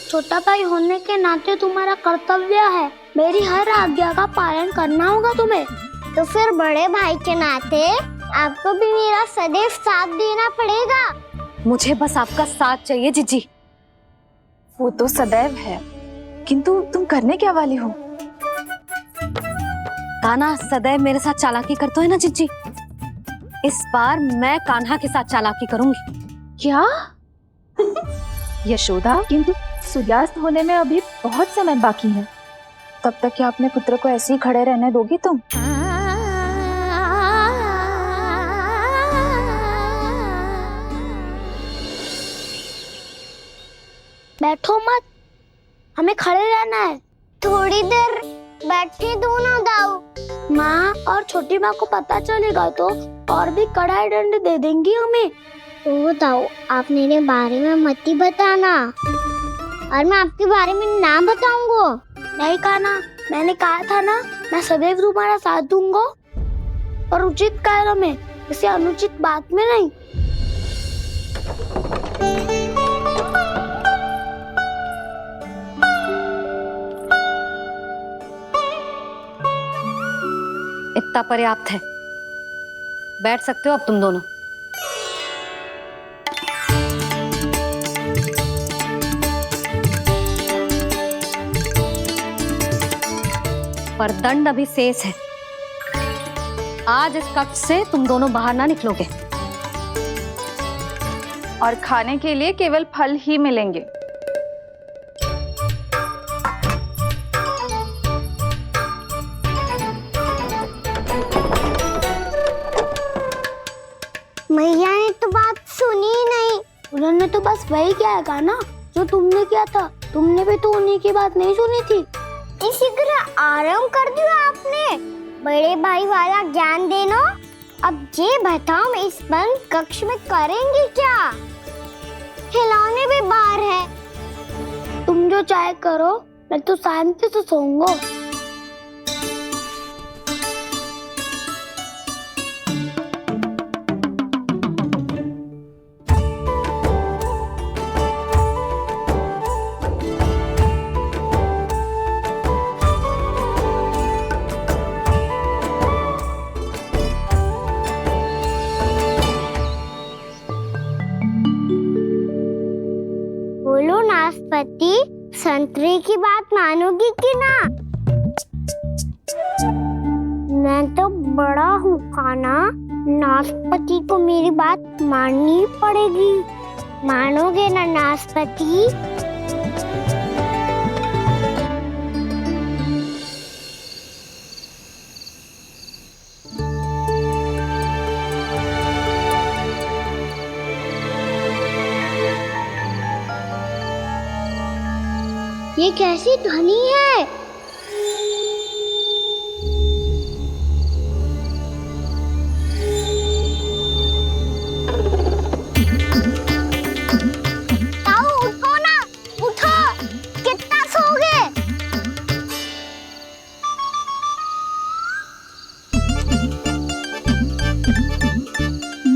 छोटा भाई होने के नाते तुम्हारा कर्तव्य है, मेरी हर आज्ञा का पालन करना होगा तुम्हें। तो फिर बड़े भाई के नाते आपको भी मेरा सदैव साथ देना पड़ेगा। मुझे बस आपका साथ चाहिए जीजी। वो तो सदैव है, किंतु तुम करने क्या वाली हो? कान्हा सदैव मेरे साथ चालाकी करता है ना जीजी, इस बार मैं कान्हा के साथ चालाकी करूंगी। क्या? यशोदा, किंतु सूर्यास्त होने में अभी बहुत समय बाकी है, तब तक क्या अपने पुत्र को ऐसे ही खड़े रहने दोगी तुम? बैठो मत, हमें खड़े रहना है। थोड़ी देर बैठे दो ना दाऊ। माँ और छोटी माँ को पता चलेगा तो और भी कड़ा दंड दे देंगी हमें। ओ दाऊ, आप मेरे बारे में मत ही बताना, और मैं आपके बारे में ना बताऊंगा। नहीं कान्हा, मैंने कहा था ना, मैं सदैव तुम्हारा साथ दूंगा, और उचित कार्य में, किसी अनुचित बात में नहीं। इतना पर्याप्त है, बैठ सकते हो अब तुम दोनों। पर दंड अभी शेष है। आज इस कक्ष से तुम दोनों बाहर ना निकलोगे, और खाने के लिए केवल फल ही मिलेंगे। मैया ने तो बात सुनी ही नहीं। उन्होंने तो बस वही किया था ना जो तुमने किया था। तुमने भी तो उन्हीं की बात नहीं सुनी थी। इसी तरह आराम कर दिया आपने। बड़े भाई वाला ज्ञान देना। अब ये बताओ, इस बंद कक्ष में करेंगे क्या? खिलौने भी बाहर है। तुम जो चाहे करो, मैं तो शांति से सोऊंगा। बोलो नाशपाती, संतरे की बात मानोगी कि ना? मैं तो बड़ा हूँ कान्हा, नाशपाती को मेरी बात माननी पड़ेगी। मानोगे ना नाशपाती? ये कैसी ध्वनि है? ताऊ उठो ना, उठो, कितना सोओगे?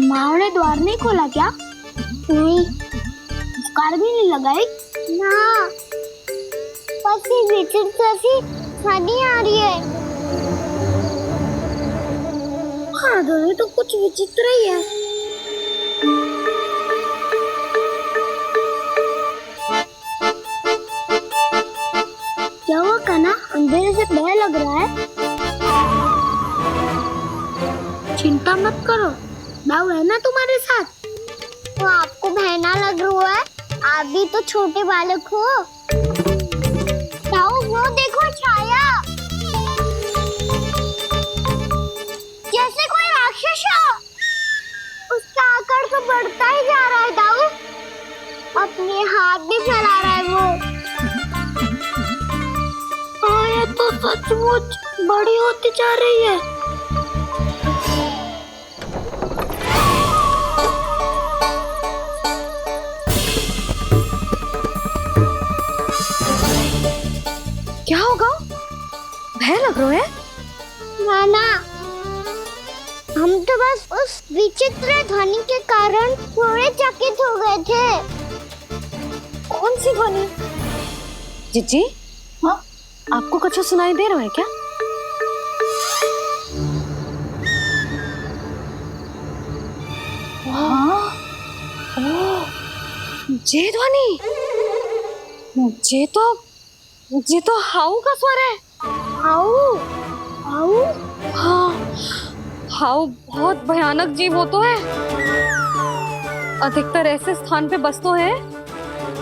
माँ ने द्वार नहीं खोला क्या? नहीं। कार भी नहीं लगाई? ना, पसी विचित्र सी ध्वनि आ रही है। हाँ, ध्वनि तो कुछ विचित्र ही है। क्या हुआ कान्हा, अंधेरे से भय लग रहा है? चिंता मत करो, दाऊ है ना तुम्हारे साथ। तो आपको बहना लग रहा है? आप भी तो छोटे बालक हो। ताऊ वो देखो छाया, जैसे कोई राक्षस हो। उसका आकार तो बढ़ता ही जा रहा है ताऊ, अपने हाथ भी फैला रहा है वो। हाँ, ये तो सचमुच बड़ी होती जा रही है। क्या होगा? भय लग रहा है? नाना, हम तो बस उस विचित्र ध्वनि के कारण थोड़े चकित हो गए थे। कौन सी ध्वनि? जीजी, हाँ? आपको कुछ सुनाई दे रहा है क्या? हाँ, ये ध्वनि, ये तो हाउ का स्वर है। हाउ हाउ हाँ, हाउ बहुत भयानक जीव हो तो है। अधिकतर ऐसे स्थान पे बसते हैं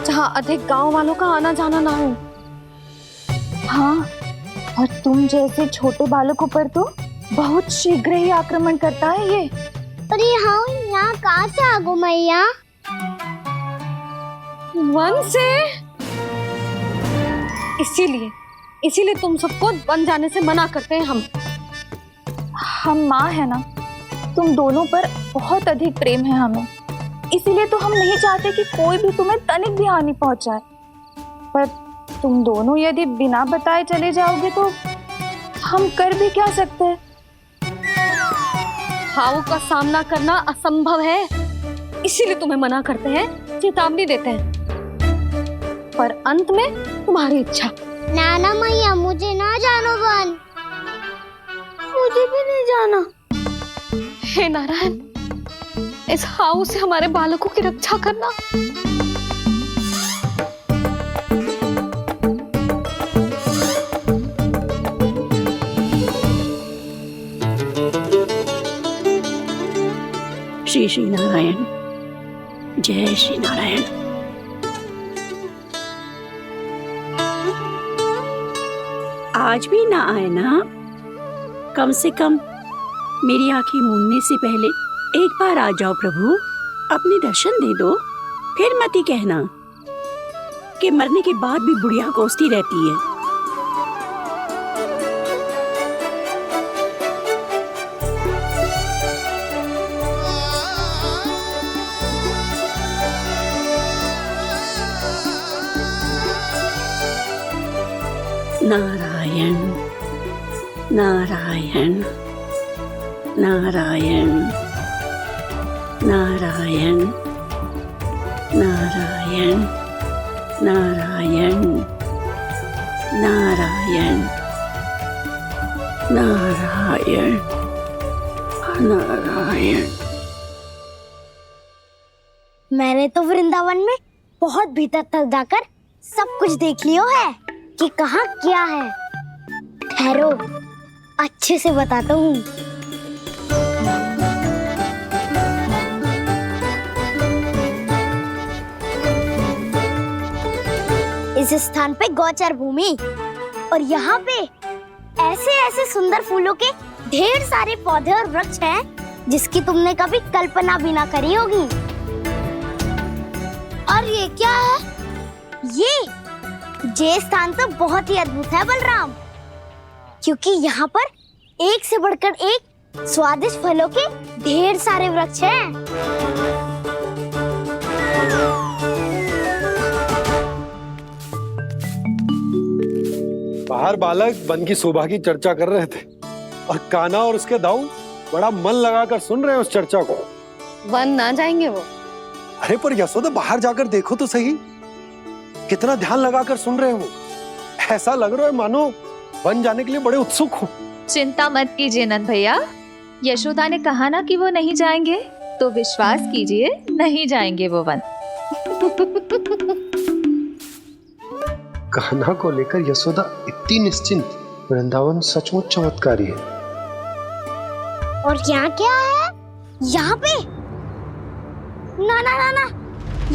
जहाँ अधिक गांव वालों का आना जाना ना हो। हाँ, और तुम जैसे छोटे बालकों पर तो बहुत शीघ्र ही आक्रमण करता है ये। पर ये हाउ यहाँ कहाँ से आ गो मैया? वन से। इसीलिए तुम सबको वन जाने से मना करते हैं हम माँ है ना, तुम दोनों पर बहुत अधिक प्रेम है हमें, इसीलिए तो हम नहीं चाहते कि कोई भी तुम्हें तनिक भी हानि पहुंचाए। पर तुम दोनों यदि बिना बताए चले जाओगे तो हम कर भी क्या सकते हैं? हाउ का सामना करना असंभव है, इसीलिए तुम्हें मना करते हैं, चेतावनी देते हैं। पर अंत में तुम्हारी इच्छा। नाना मैया, मुझे ना जानो वन। मुझे भी नहीं जाना। हे नारायण, इस हाउ से हमारे बालकों की रक्षा करना। श्री श्री नारायण, जय श्री नारायण। आज भी ना आए ना? कम से कम मेरी आंखें मूंदने से पहले एक बार आ जाओ प्रभु, अपने दर्शन दे दो। फिर मत ही कहना कि मरने के बाद भी बुढ़िया कोसती रहती है। नारायण नारायण नारायण नारायण नारायण नारायण नारायण नारायण नारायण। मैंने तो वृंदावन में बहुत भीतर तक जाकर सब कुछ देख लियो है कि कहाँ क्या है। ठहरो, अच्छे से बताता हूँ। इस स्थान पे गौचर भूमि, और यहाँ पे ऐसे ऐसे सुंदर फूलों के ढेर सारे पौधे और वृक्ष हैं जिसकी तुमने कभी कल्पना भी ना करी होगी। और ये क्या है? ये स्थान तो बहुत ही अद्भुत है बलराम, क्योंकि यहाँ पर एक से बढ़कर एक स्वादिष्ट फलों के ढेर सारे वृक्ष हैं। बाहर बालक वन की शोभा की चर्चा कर रहे थे और कान्हा और उसके दाऊ बड़ा मन लगाकर सुन रहे हैं उस चर्चा को। वन ना जाएंगे वो। अरे पर यशोदा, बाहर जाकर देखो तो सही, कितना ध्यान लगाकर सुन रहे हो। ऐसा लग रहा है मानो वन जाने के लिए बड़े उत्सुक हो। चिंता मत कीजिए नंद भैया, यशोदा ने कहा ना कि वो नहीं जाएंगे, तो विश्वास कीजिए नहीं जाएंगे वो वन। कान्हा को लेकर यशोदा इतनी निश्चिंत, वृंदावन सचमुच चमत्कारी है। और यहाँ क्या है? यहाँ पे ना ना ना ना,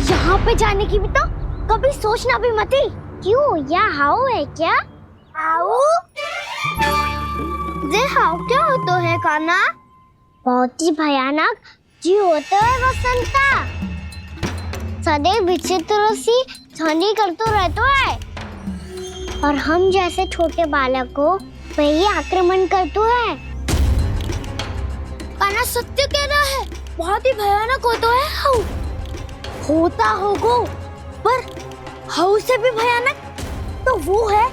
यहाँ पे जाने की भी तो कभी सोचना भी मत ही। क्यों, यहाँ हाउ है क्या? हाउ? ये हाउ क्या होता है कान्हा? बहुत ही भयानक जी होता है वसंता, सदैव विचित्र सी ध्वनि करते रहता है, और हम जैसे छोटे बालक को वही आक्रमण करते हैं। कान्हा सत्य कह रहा है, बहुत ही भयानक होता है हाउ। होता होगो, पर हाउ से भी भयानक तो वो है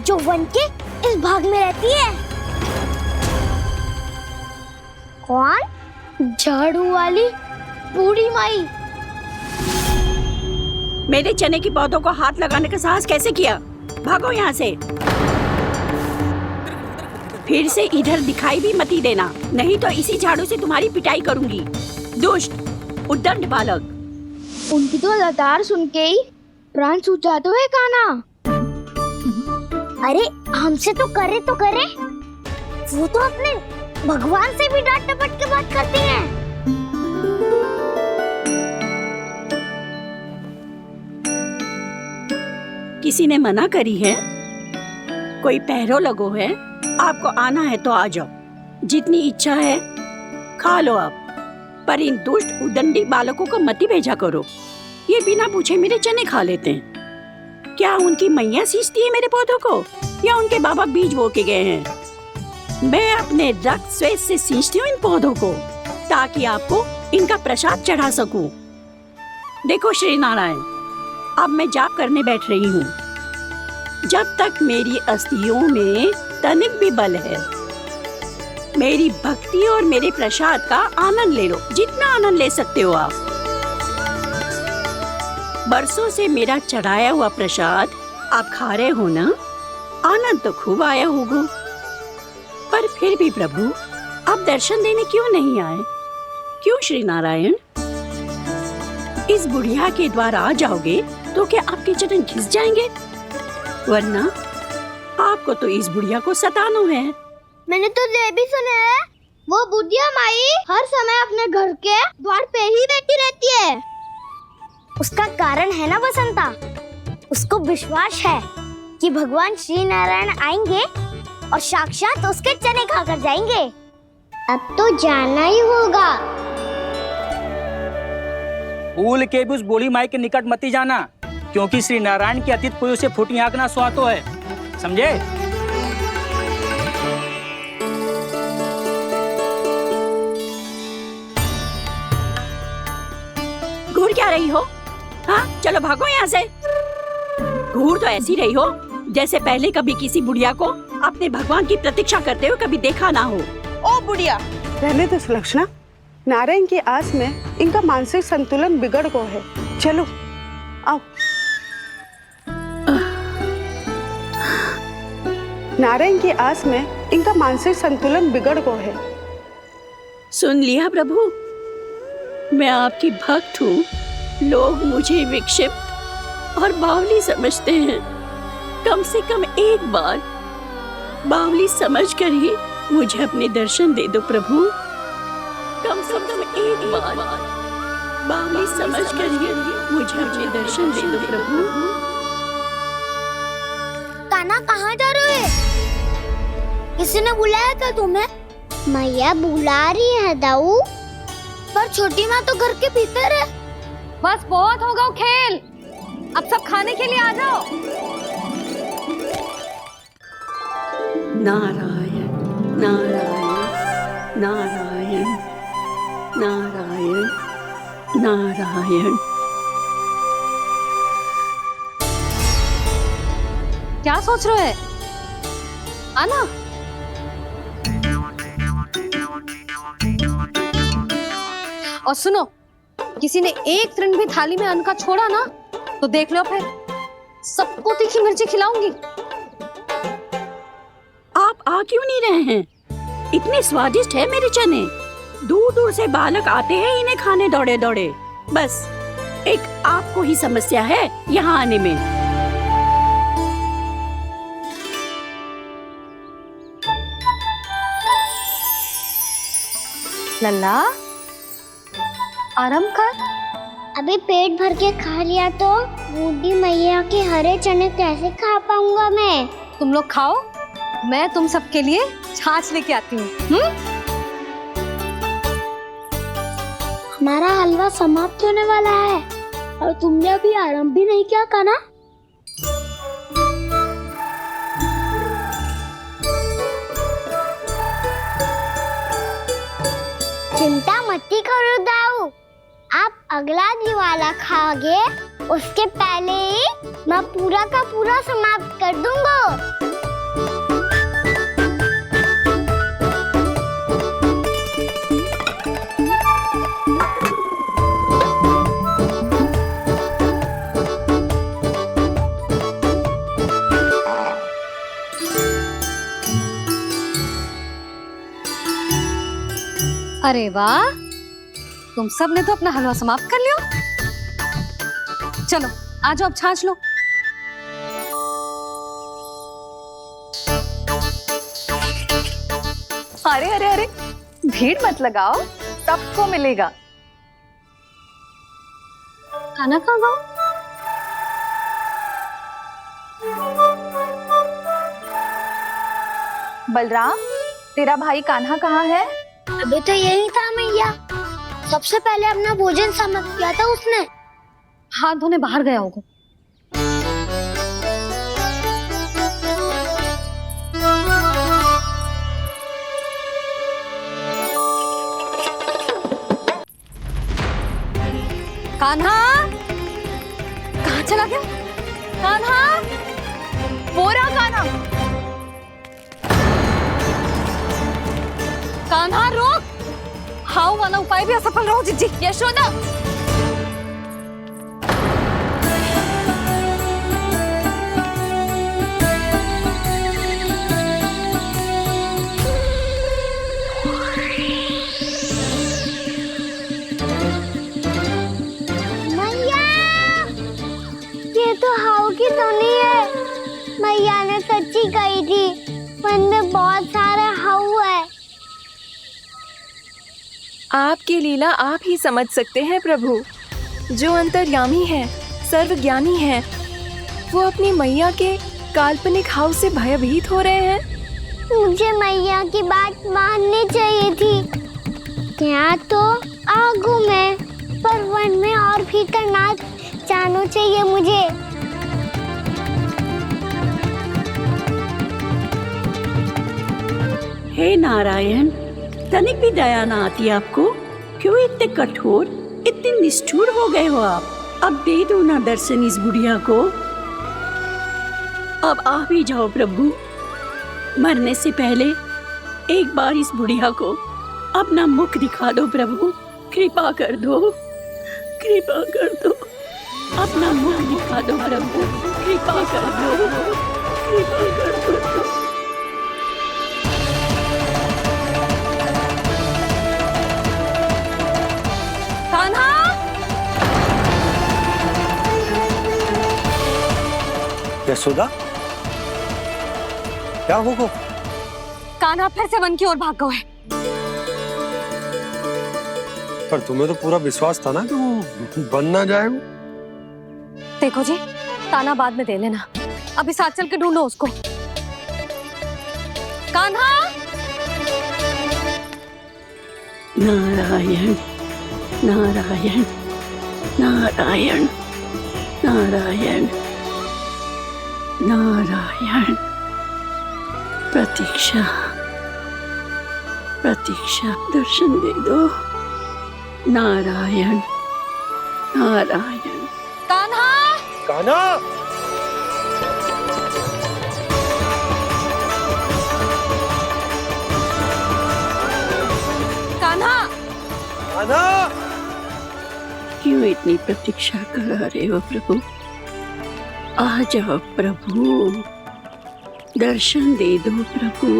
जो वन के इस भाग में रहती है। कौन? झाड़ू वाली बूढ़ी माई। मेरे चने की पौधों को हाथ लगाने का साहस कैसे किया? भागो यहाँ से। फिर से इधर दिखाई भी मती देना, नहीं तो इसी झाड़ू से तुम्हारी पिटाई करूंगी। दुष्ट उद्दंड बालक। उनकी तो लतार सुन के ही प्राण छूट जाते हुए कान्हा। अरे हमसे तो करे, वो तो अपने भगवान से भी डांट डपट के बात करती हैं। किसी ने मना करी है? कोई पहरो लगो है? आपको आना है तो आ जाओ, जितनी इच्छा है खा लो आप, पर इन दुष्ट उदंडी बालकों को मत भेजा करो। ये बिना पूछे मेरे चने खा लेते हैं। क्या उनकी मैया सींचती है मेरे पौधों को, या उनके बाबा बीज बो के गए हैं? मैं अपने रक्त स्वेद से सींचती हूँ इन पौधों को, ताकि आपको इनका प्रसाद चढ़ा सकूं। देखो श्री नारायण, अब मैं जाप करने बैठ रही हूँ। जब तक मेरी अस्थियों में तनिक भी बल है, मेरी भक्ति और मेरे प्रसाद का आनंद ले लो, जितना आनंद ले सकते हो आप। बरसों से मेरा चढ़ाया हुआ प्रसाद आप खा रहे हो ना, आनंद तो खूब आया होगा। पर फिर भी प्रभु, आप दर्शन देने क्यों नहीं आए? क्यों श्री नारायण? इस बुढ़िया के द्वार आ जाओगे तो क्या आपके चरण घिस जाएंगे? वरना आपको तो इस बुढ़िया को सताना है। मैंने तो ये भी सुना है, वो बुढ़िया माई हर समय अपने घर के द्वार पे ही बैठी रहती है। उसका कारण है ना बसंता, उसको विश्वास है कि भगवान श्री नारायण आएंगे और साक्षात उसके चने खाकर जाएंगे। अब तो जाना ही होगा। भूल के भी उस बूढ़ी माई के निकट मती जाना, क्योंकि श्री नारायण की अतीत कोई उसे फूटी आंख ना सुहातो है, समझे? घूर क्या रही हो? हाँ, चलो भागो यहाँ से। घूर तो ऐसी रही हो जैसे पहले कभी किसी बुढ़िया को अपने भगवान की प्रतीक्षा करते हुए कभी देखा ना हो। ओ बुढ़िया, रहने दो सुलक्षणा। नारायण की आस में इनका मानसिक संतुलन बिगड़ गया है। चलो आओ। नारायण की आस में इनका मानसिक संतुलन बिगड़ गया है। सुन लिया प्रभु, मैं आपकी भक्त हूँ। लोग मुझे विक्षिप्त और बावली समझते हैं। कम से कम एक बार बावली समझकर ही मुझे अपने दर्शन दे दो प्रभु। कम से कम एक बार बावली समझकर ही मुझे अपने दर्शन दे दो प्रभु। कान्हा कहाँ जा रहे हो? किसी ने बुलाया था तुम्हें? मैया बुला रही है दाऊ। पर छोटी माँ तो घर के भीतर है। बस बहुत हो गया खेल, अब सब खाने के लिए आ जाओ। नारायण नारायण नारायण नारायण नारायण। क्या सोच रहे हैं? आना। और सुनो, किसी ने एक तृण भी थाली में अन्न का छोड़ा ना, तो देख लो फिर सबको तीखी मिर्ची खिलाऊंगी। आप आ क्यों नहीं रहे हैं? इतने स्वादिष्ट है मेरे चने। दूर दूर से बालक आते हैं इन्हें खाने दौड़े दौड़े। बस एक आपको ही समस्या है यहाँ आने में। लल्ला, आराम कर। अभी पेट भर के खा लिया तो बूढ़ी मैया के हरे चने कैसे खा पाऊंगा मैं? तुम लोग खाओ, मैं तुम सबके लिए छाछ लेके आती हूँ। हमारा हलवा समाप्त होने वाला है और तुमने अभी आराम भी नहीं किया कान्हा। चिंता मत करो दाऊ, आप अगला दिवाला खाओगे उसके पहले ही मैं पूरा का पूरा समाप्त कर दूंगा। अरे वाह, तुम सब ने तो अपना हलवा समाप्त कर लिया। चलो आ जाओ, अब छाछ लो। अरे अरे अरे, भीड़ मत लगाओ, सबको मिलेगा। खाना खा गो। बलराम, तेरा भाई कान्हा कहाँ है? अभी तो यही था मैया, सबसे पहले अपना भोजन समाप्त किया था उसने। हाथ धोने बाहर गया होगा। कान्हा कहाँ चला गया? कान्हा, वो रहा कान्हा। कान्हा रोक, हाउ वाला उपाय भी असफल रहो जिज्जी। यशोदा, मैया, ये तो हाउ की तो नहीं है। मैया ने सच्ची कही थी, वन में बहुत सारे हाउ है। आपकी लीला आप ही समझ सकते हैं प्रभु। जो अंतर्यामी है, सर्वज्ञानी है, वो अपनी मैया के काल्पनिक हाव से भयभीत हो रहे हैं। मुझे मैया की बात माननी चाहिए थी। यहाँ तो आगू में, पर वन में और भीतर ना जाना चाहिए मुझे। हे नारायण, तनिक भी दया ना आती आपको? क्यों इतने कठोर, इतने निष्ठुर हो गए हो आप? अब दे दो ना दर्शन इस बुढ़िया को। अब आ भी जाओ प्रभु, मरने से पहले एक बार इस बुढ़िया को अपना मुख दिखा दो प्रभु। कृपा कर दो, कृपा कर दो, अपना मुख दिखा दो प्रभु। कृपा कर दो, कृपा कर दो। कान्हा, यशोदा, क्या होगा? कान्हा फिर से वन की ओर भाग गए। पर तुम्हें तो पूरा विश्वास था ना कि वो बन ना जाए। देखो जी, ताना बाद में दे लेना, अभी साथ चल के ढूंढो उसको। कान्हा, नारायण नारायण नारायण नारायण नारायण। प्रतीक्षा प्रतीक्षा, दर्शन दे दो। नारायण नारायण। कान्हा, कान्हा, कान्हा, कान्हा। क्यों इतनी प्रतीक्षा करा रहे हो प्रभु? आ जाओ प्रभु, दर्शन दे दो प्रभु।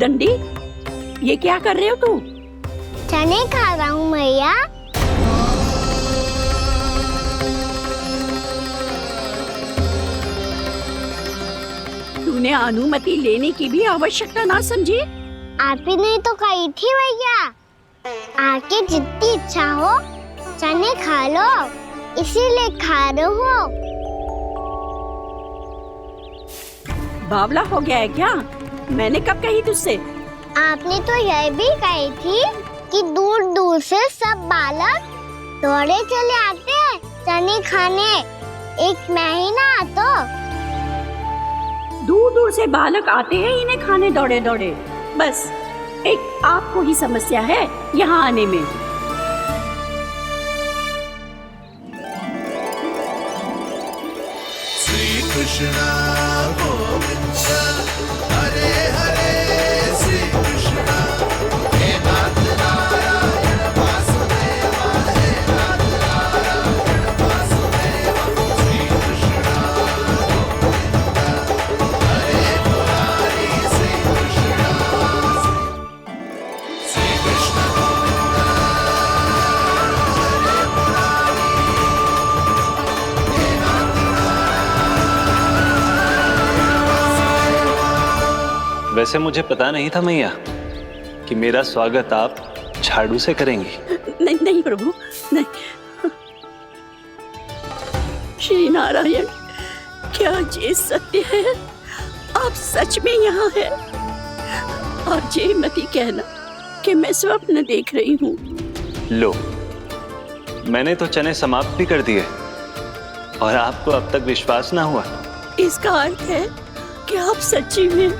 दंडी, ये क्या कर रहे हो तू? चने खा रहा हूँ मैया। तूने अनुमति लेने की भी आवश्यकता ना समझी? आप ही ने तो कही थी भैया, आके जितनी इच्छा हो चने खा लो, इसीलिए खा रहे हो। बावला हो गया है क्या? मैंने कब कही तुझसे? आपने तो यह भी कही थी कि दूर दूर से सब बालक दौड़े चले आते हैं चने खाने, एक महीना तो दूर दूर से बालक आते हैं इन्हें खाने दौड़े दौड़े। बस एक आपको ही समस्या है यहाँ आने में। श्री कृष्णा गोविंद हरे हरे श्री कृष्णा हे नाथ नारायण वासुदेव हे नाथ नारायण वासुदेव श्री कृष्णा गोविंद हरे मुरारी श्री कृष्णा श्री कृष्ण गोविंद हरे मुरारी हे नाथ वैसे मुझे पता नहीं था मैया कि मेरा स्वागत आप झाड़ू से करेंगी। नहीं नहीं प्रभु, नहीं। श्री नारायण, क्या ये सत्य है? आप सच में यहाँ हैं? और ये मती कहना कि मैं स्वप्न देख रही हूँ। लो, मैंने तो चने समाप्त भी कर दिए और आपको अब तक विश्वास ना हुआ। इसका अर्थ है कि आप सच्ची में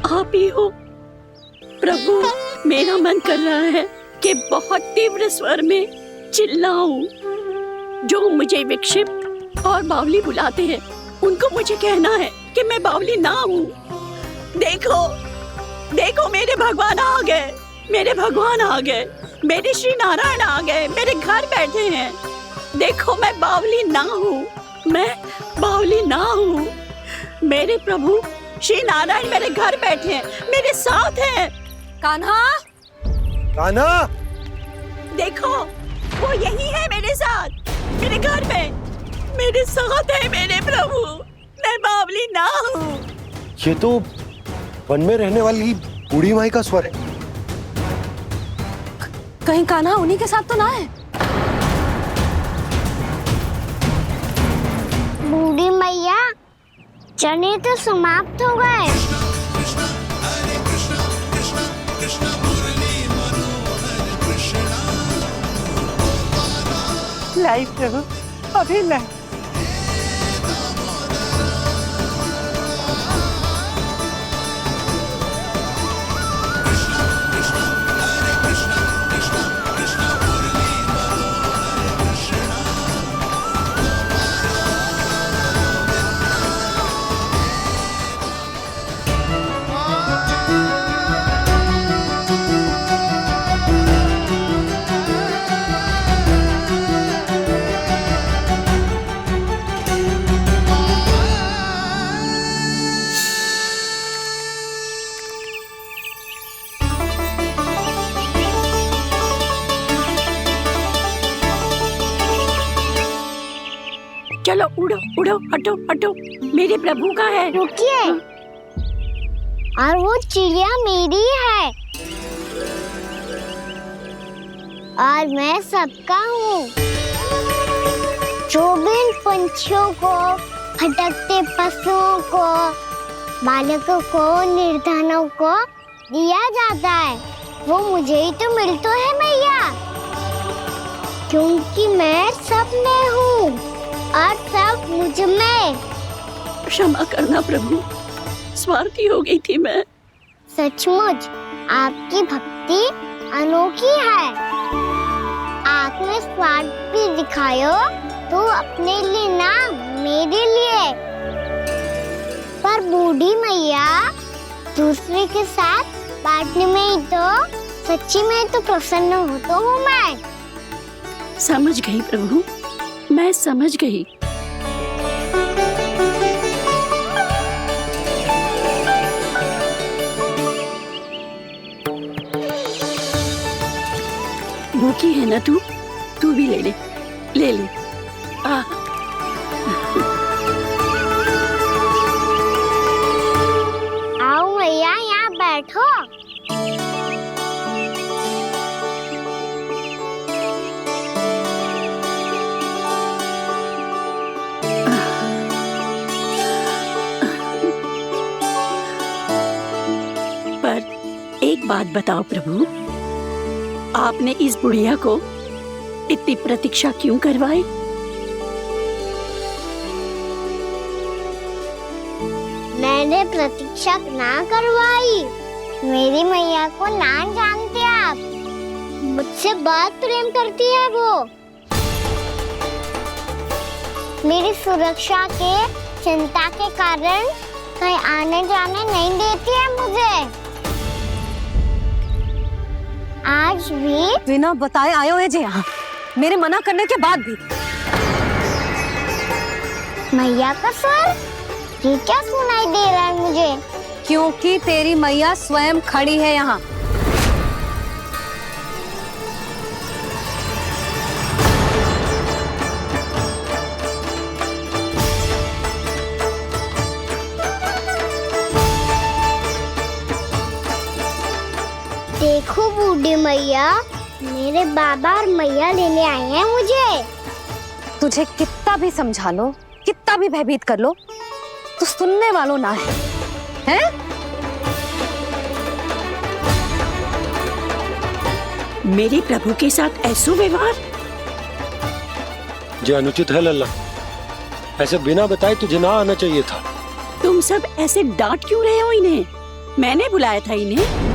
आप ही हो। प्रभु, मेरा मन कर रहा है कि बहुत तीव्र स्वर में चिल्लाऊं। जो मुझे विक्षिप्त और बावली बुलाते हैं उनको मुझे कहना है कि मैं बावली ना हूँ। देखो देखो, मेरे भगवान आ गए, मेरे भगवान आ गए, मेरे श्री नारायण आ गए, मेरे घर बैठे हैं। देखो, मैं बावली ना हूँ, मैं बावली ना हूँ। मेरे प्रभु श्री नारायण मेरे घर बैठे हैं, मेरे साथ हैं। कान्हा, कान्हा, देखो वो यही है मेरे साथ, मेरे घर में मेरे साथ है मेरे प्रभु। मैं बावली ना हूँ। ये तो वन में रहने वाली बूढ़ी माई का स्वर है। कहीं कान्हा उन्हीं के साथ तो ना है? बूढ़ी मैया, चने तो समाप्त हो गए। लाई प्रभु, अभी लाई। चलो उड़ो उड़ो, हटो हटो, मेरे प्रभु का है। रुकिए, और वो चिड़िया मेरी है और मैं सबका हूँ। जो भी इन पंछियों को, भटकते पशुओं को, बालकों को, निर्धनों को दिया जाता है, वो मुझे ही तो मिलता है मैया, क्योंकि मैं सब में हूँ और सब मुझ में। क्षमा करना प्रभु, स्वार्थी हो गई थी मैं। सचमुच आपकी भक्ति अनोखी है। आपने स्वार्थ भी दिखायो तो अपने लिए ना, मेरे लिए। पर बूढ़ी मैया, दूसरे के साथ बांटने में ही तो सच्ची में तो प्रसन्न होता हूँ मैं। समझ गई प्रभु, मैं समझ गई। भूखी है ना तू भी ले ले, ले ले। आओ मैया, यहाँ बैठो। बात बताओ प्रभु, आपने इस बुढ़िया को इतनी प्रतीक्षा क्यों करवाई? मैंने प्रतीक्षा ना करवाई। मेरी मैया को ना जानते आप, मुझसे बहुत प्रेम करती है वो। मेरी सुरक्षा के चिंता के कारण कहीं आने जाने नहीं देती है मुझे। आज भी बिना बताए आए हुए जी यहाँ, मेरे मना करने के बाद भी। मैया का स्वर, ये क्या सुनाई दे रहा है मुझे? क्योंकि तेरी मैया स्वयं खड़ी है यहाँ। देखो बूढ़ी मैया, मेरे बाबा और मैया लेने आए हैं मुझे। तुझे कितना भी समझा लो, कितना भी भयभीत कर लो, तो सुनने वालों ना है, हैं? मेरे प्रभु के साथ ऐसा व्यवहार जो अनुचित है लल्ला। ऐसे बिना बताए तुझे ना आना चाहिए था। तुम सब ऐसे डांट क्यों रहे हो इन्हें? मैंने बुलाया था इन्हें।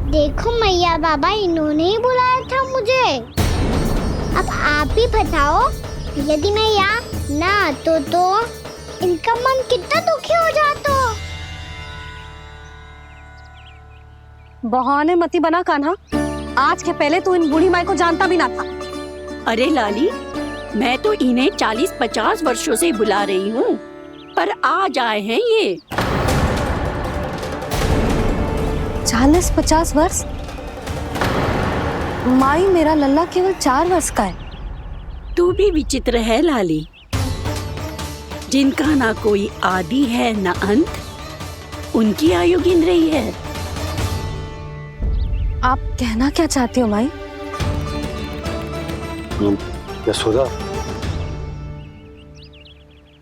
देखो मैया बाबा, इन्होंने ही बुलाया था मुझे। अब आप ही बताओ, यदि मैं यहाँ ना आतो तो इनका मन कितना दुखी हो जाता। बहाने मती बना कान्हा, आज के पहले तू इन बूढ़ी माई को जानता भी ना था। अरे लाली, मैं तो इन्हें 40-50 वर्षों से बुला रही हूँ, पर आज आए हैं ये। 40-50 वर्ष? माई, मेरा लल्ला केवल 4 वर्ष का है। तू भी विचित्र है लाली, जिनका ना कोई आदि है ना अंत, उनकी आयु गिन रही है। आप कहना क्या चाहती हो माई? यशोदा,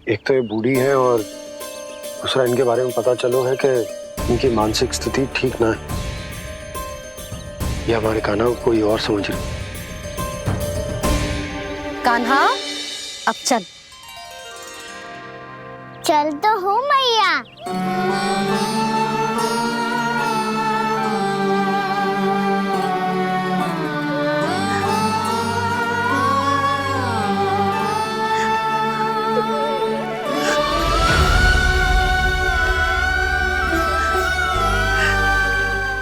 एक तो ये बूढ़ी है और दूसरा इनके बारे में पता चलो है कि इनकी मानसिक स्थिति ठीक ना है। ये हमारे कान्हा को कोई और समझ रही। कान्हा, अब चल। चल तो हूँ मैया।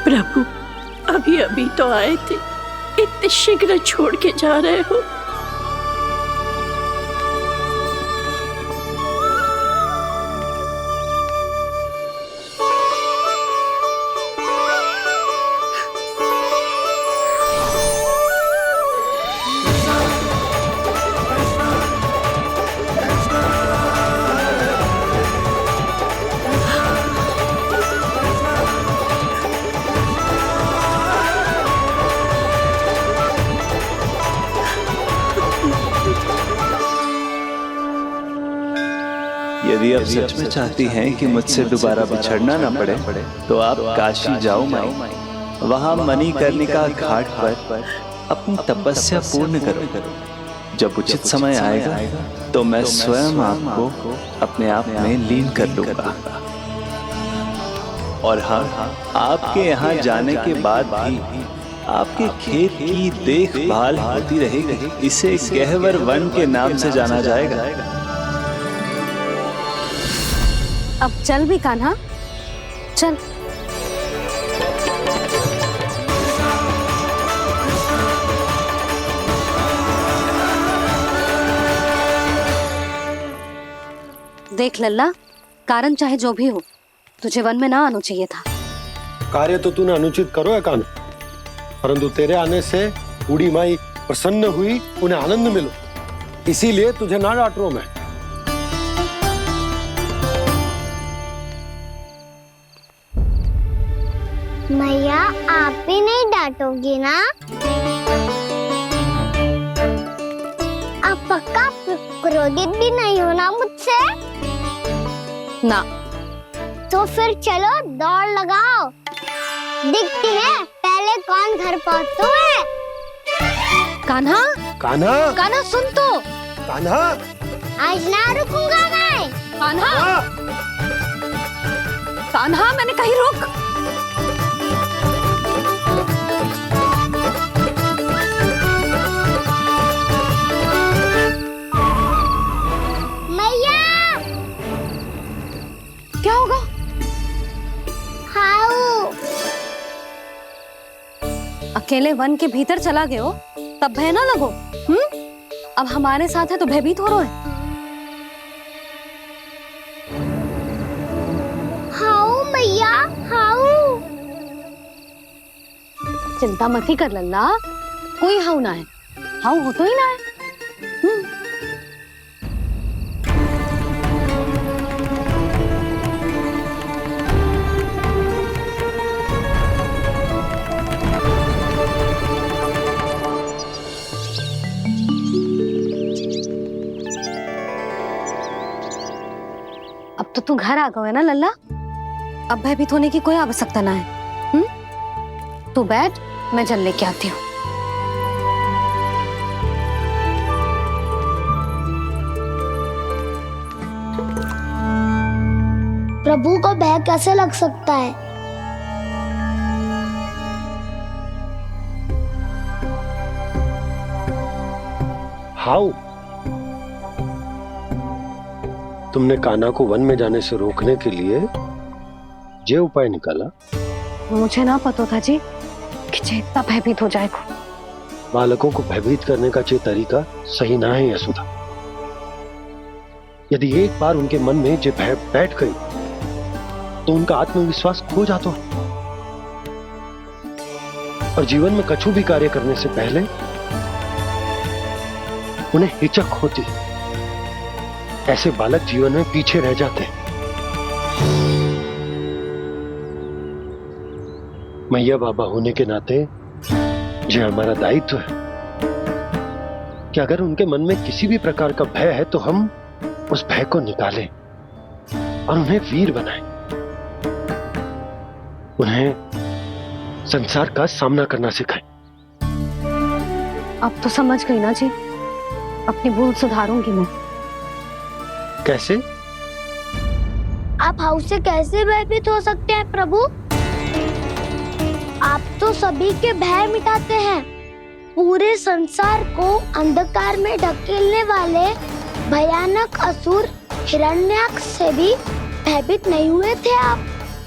प्रभु, अभी अभी तो आए थे, इतने शीघ्र छोड़ के जा रहे हो? यदि आप सच में चाहती हैं कि मुझसे दोबारा बिछड़ना न पड़े, तो आप काशी जाओ माई। वहां मणिकर्णिका घाट पर अपनी तपस्या पूर्ण करो। जब उचित समय आएगा तो मैं स्वयं आपको अपने आप में लीन कर लूंगा। और हाँ, आपके यहाँ जाने के बाद भी आपके खेत की देखभाल होती रहेगी। इसे गहवर वन के नाम से जाना जाएगा। अब चल भी कान्हा, चल। देख लल्ला, कारण चाहे जो भी हो, तुझे वन में ना आना चाहिए था। कार्य तो तूने अनुचित करो है कान्हा, परंतु तेरे आने से बूढ़ी माई प्रसन्न हुई, उन्हें आनंद मिलो, इसीलिए तुझे ना डांट रहा हूं मैं। मैया, आप ही नहीं डांटोगी ना? आप पक्का क्रोधित भी नहीं हो ना मुझसे? ना। तो फिर चलो दौड़ लगाओ। दिखती है पहले कौन घर पहुंचता है। कान्हा, कान्हा, कान्हा सुन तो। कान्हा, आज ना रुकूंगा मैं। कान्हा, कान्हा, मैंने कही रुक। मैया, क्या होगा? हाउ अकेले वन के भीतर चला गए हो तब भय ना लगो। अब हमारे साथ है तो भयभीत हो रहे हो। हाउ मैया, हाउ। चिंता मत ही कर लल्ला, कोई हाउ ना है। हाउ हो तो ही ना है। अब तो तू घर आ गए ना लल्ला, अब भयभीत होने की कोई आवश्यकता ना है। तू बैठ, मैं जल लेके आती हूँ। प्रभु को भय कैसे लग सकता है? हाउ? तुमने कान्हा को वन में जाने से रोकने के लिए ये उपाय निकाला? मुझे ना पता था जी कि जे इतना भयभीत हो जाएगा। बालकों को भयभीत करने का ये तरीका सही ना है यशोदा। यदि एक बार उनके मन में ये भय बैठ गई तो उनका आत्मविश्वास खो जाता है और जीवन में कछु भी कार्य करने से पहले उन्हें हिचक होती। ऐसे बालक जीवन में पीछे रह जाते हैं। मैया बाबा होने के नाते यह हमारा दायित्व है कि अगर उनके मन में किसी भी प्रकार का भय है तो हम उस भय को निकालें और उन्हें वीर बनाएं, उन्हें संसार का सामना करना सिखाएं। अब तो समझ गई ना जी, अपनी भूल सुधारूंगी मैं। कैसे? आप हाउ से कैसे भयभीत हो सकते हैं प्रभु? आप तो सभी के भय मिटाते हैं। पूरे संसार को अंधकार में ढकेलने वाले भयानक असुर हिरण्याक्ष से भी भयभीत नहीं हुए थे आप।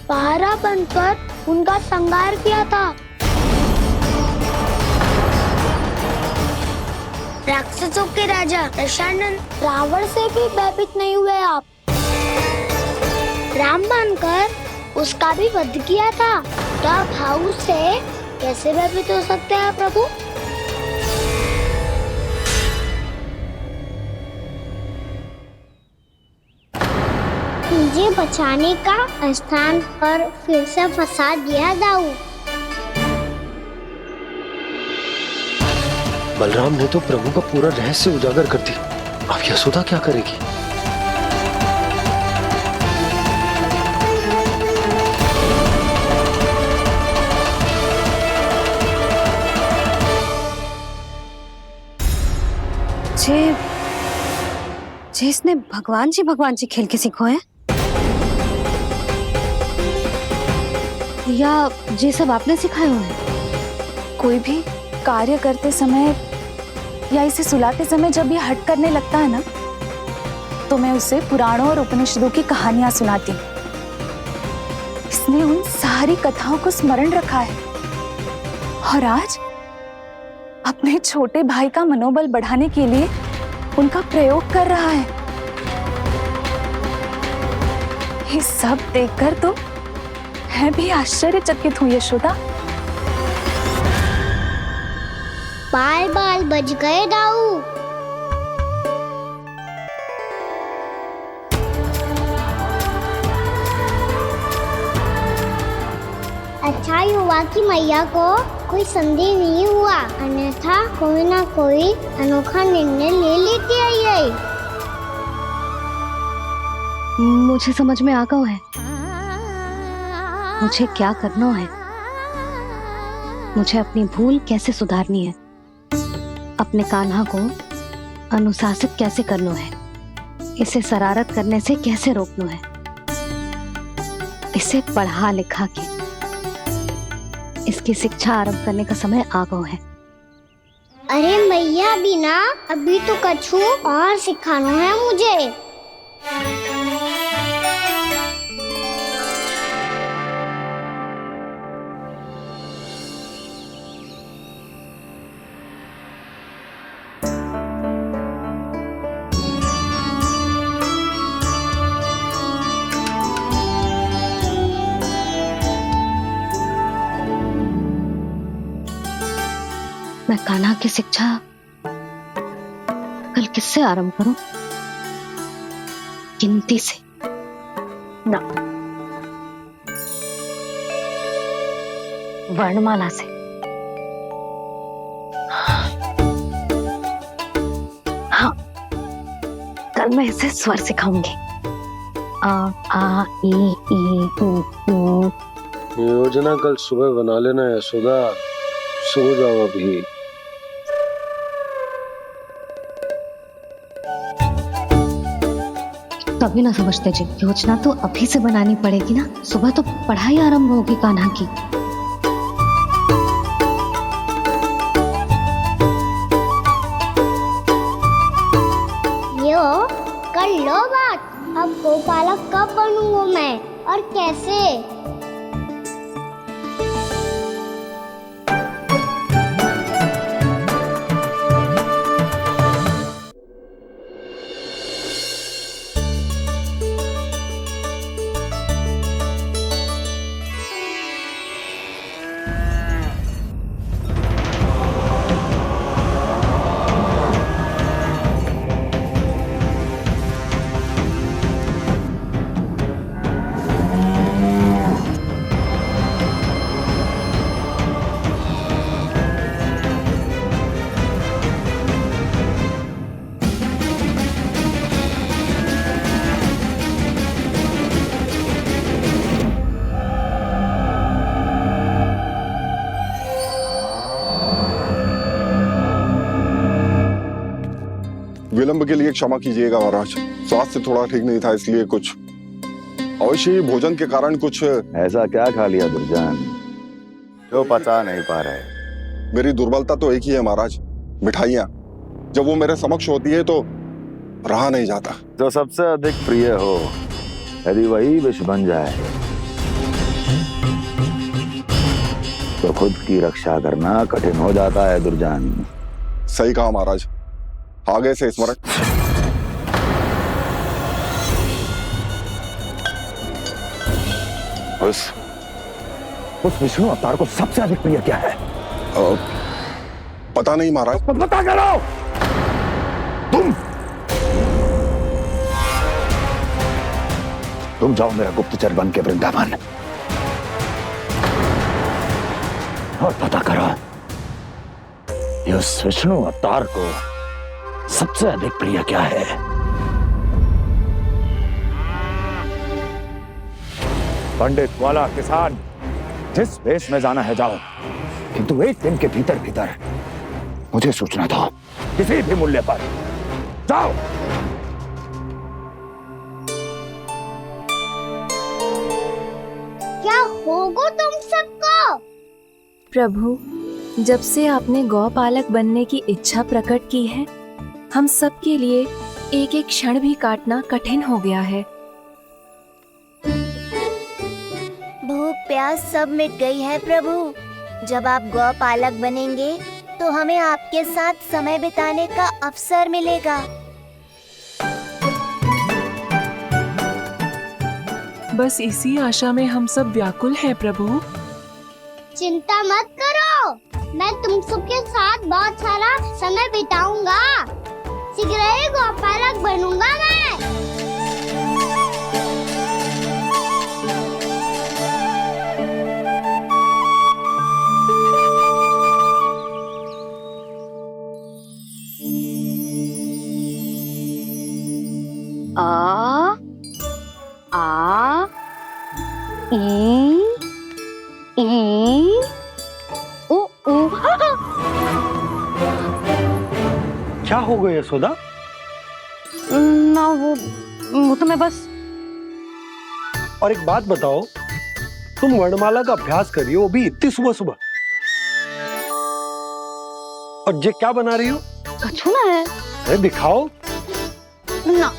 पहरा बनकर उनका संहार किया था। राक्षसों के राजा दशानन रावण से भी भयभीत नहीं हुए आप। राम बनकर उसका भी वध किया था। तो आप हाउ से कैसे भयभीत हो सकते हैं प्रभु? मुझे बचाने का स्थान पर फिर से फंसा दिया दाऊ। बलराम ने तो प्रभु का पूरा रहस्य उजागर कर दिया। अब यशोदा क्या करेगी? इसने भगवान जी खेल के सीखो है या ये सब आपने सिखाए हुए हैं? कोई भी कार्य करते समय या इसे सुलाते समय जब ये हट करने लगता है ना, तो मैं उसे पुराणों और उपनिषदों की कहानियां सुनाती हूँ। इसने उन सारी कथाओं को स्मरण रखा है और आज अपने छोटे भाई का मनोबल बढ़ाने के लिए उनका प्रयोग कर रहा है। ये सब देखकर तो मैं भी आश्चर्यचकित हूँ यशोदा। बाल बाल बज गए दाऊ। अच्छा ही हुआ कि मैया को कोई संदेह नहीं हुआ, अन्यथा कोई ना कोई अनोखा निर्णय ले लेती आई। मुझे समझ में आ गया है मुझे क्या करना है। मुझे अपनी भूल कैसे सुधारनी है, अपने कान्हा को अनुशासित कैसे करना है, इसे शरारत करने से कैसे रोकना है, इसे पढ़ा लिखा के इसकी शिक्षा आरंभ करने का समय आ गया है। अरे मैया बिना, अभी तो कछु और सिखाना है मुझे। मैं कान्हा की शिक्षा कल किससे आरंभ करूं? गिनती से ना, वर्णमाला से। हाँ, कल मैं इसे स्वर सिखाऊंगी। आ आ ई ई उ ऊ। योजना कल सुबह बना लेना यशोदा, सो जाओ अभी। तभी ना समझते जी, योजना तो अभी से बनानी पड़ेगी ना, सुबह तो पढ़ाई आरंभ होगी कान्हा की। यो कर लो बात, अब गोपालक कब बनूंगा मैं और कैसे? विलंब के लिए क्षमा कीजिएगा महाराज, स्वास्थ्य थोड़ा ठीक नहीं था, इसलिए कुछ अवश्य ही भोजन के कारण कुछ। ऐसा क्या खा लिया दुर्जन जो पचा नहीं पा रहे? मेरी दुर्बलता तो एक ही है महाराज, मिठाइयाँ। जब वो मेरे समक्ष होती है तो रहा नहीं जाता। जो सबसे अधिक प्रिय हो, यदि वही विष बन जाए तो खुद की रक्षा करना कठिन हो जाता है दुर्जन। सही कहा महाराज, आगे से स्मरण। उस विष्णु अवतार को सबसे अधिक प्रिय क्या है? पता नहीं महाराज। पता करो। तुम जाओ मेरा गुप्तचर बन के वृंदावन और पता करो उस विष्णु अवतार को सबसे अधिक प्रिय क्या है। पंडित वाला किसान, जिस वेश में जाना है जाओ, किंतु एक दिन के भीतर भीतर मुझे सूचना दो, किसी भी मूल्य पर। जाओ। क्या होगा तुम सबको? प्रभु, जब से आपने गौपालक बनने की इच्छा प्रकट की है, हम सब के लिए एक एक क्षण भी काटना कठिन हो गया है। भूख प्यास सब मिट गई है प्रभु। जब आप गौपालक बनेंगे तो हमें आपके साथ समय बिताने का अवसर मिलेगा। बस इसी आशा में हम सब व्याकुल हैं प्रभु। चिंता मत करो, मैं तुम सबके साथ बहुत सारा समय बिताऊंगा। शीघ्र ही गोपालक बनूंगा मैं। आ आ ई ई उ हो गया यशोदा? ना वो तो मैं बस। और एक बात बताओ, तुम वर्णमाला का अभ्यास कर रही हो, वो भी इतनी सुबह सुबह, और ये क्या बना रही हो? कछुआ है। अरे दिखाओ ना।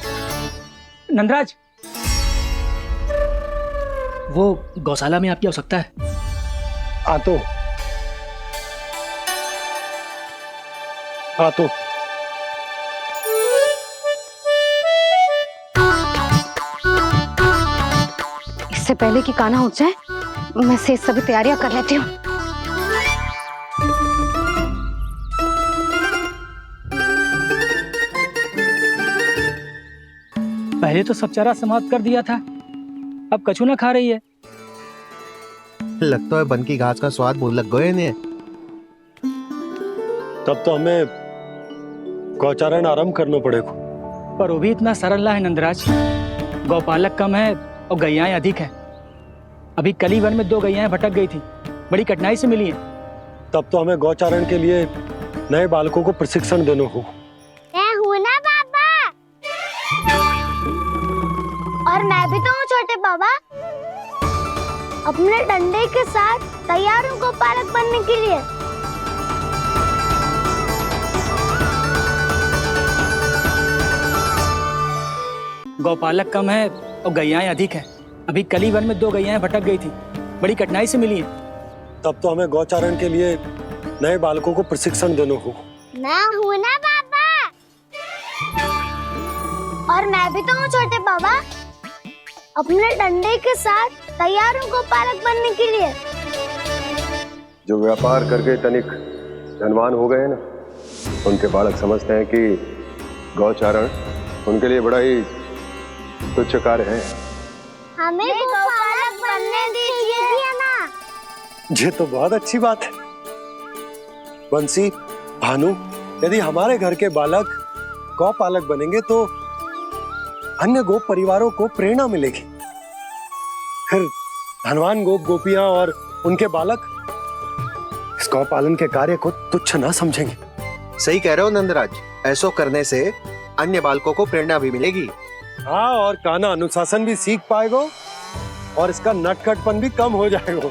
नंदराज, वो गौशाला में आपकी आवश्यकता है। आ तो इससे पहले कि कान्हा उठ जाए, मैं से सभी तैयारियां कर लेती हूँ। पहले तो सब चारा समाप्त कर दिया था, अब कछुआ खा रही है। लगता है बन की घास का स्वाद मुंह लग गए ने। तब तो हमें गौचारण आरंभ करना पड़ेगा। पर वो भी इतना सरल है नंदराज। गौपालक कम है और गैयाएं अधिक है। अभी कली वन में 2 गैयाएं भटक गई थी, बड़ी कठिनाई से मिली है। तब तो हमें गौचारण के लिए नए बालकों को प्रशिक्षण देना होगा। मैं हूँ ना बाबा, और मैं भी तो हूँ छोटे बाबा। अपने डंडे के साथ तैयार हूँ गौपालक बनने के लिए। गौपालक कम है और गैयाएं अधिक है। अभी कली वन में 2 गैयाएं भटक गई थी, बड़ी कठिनाई से मिली है। तब तो हमें गौचारण के लिए नए बालकों को प्रशिक्षण देना होगा। मैं हूँ ना बाबा, और मैं भी तो हूँ छोटे बाबा। अपने डंडे के साथ तैयार हूँ गौपालक बनने के लिए। जो व्यापार करके तनिक धनवान हो गए ना, उनके बालक समझते हैं कि गौचारण उनके लिए बड़ा ही तुच्छ कार्य है। हमें गौपालक बनने दीजिए ना। ये तो बहुत अच्छी बात है। बंसी, भानु, यदि हमारे घर के बालक गौपालक बनेंगे तो अन्य गोप परिवारों को प्रेरणा मिलेगी। फिर धनवान गोप गोपियां और उनके बालक इस गौपालन के कार्य को तुच्छ ना समझेंगे। सही कह रहे हो नंदराज, ऐसा करने से अन्य बालकों को प्रेरणा भी मिलेगी। हाँ, और कान्हा अनुशासन भी सीख पाएगा और इसका नटखटपन भी कम हो जाएगा।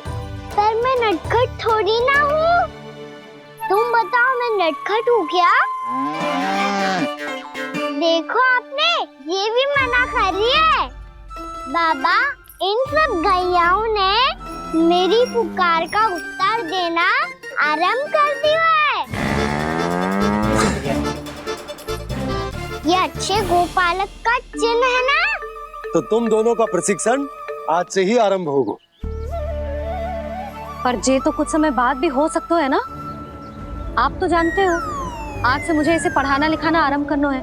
पर मैं नटखट थोड़ी ना हूँ। तुम बताओ, मैं नटखट हूँ क्या? देखो आपने ये भी मना कर रही है। बाबा, इन सब गैयाओं ने मेरी पुकार का उत्तर देना आरंभ कर दिया है। ये अच्छे गोपालक का चिन्ह है ना? तो तुम दोनों का प्रशिक्षण आज से ही आरंभ होगा। पर जे तो कुछ समय बाद भी हो सकता है ना। आप तो जानते हो, आज से मुझे इसे पढ़ाना लिखाना आरंभ करना है।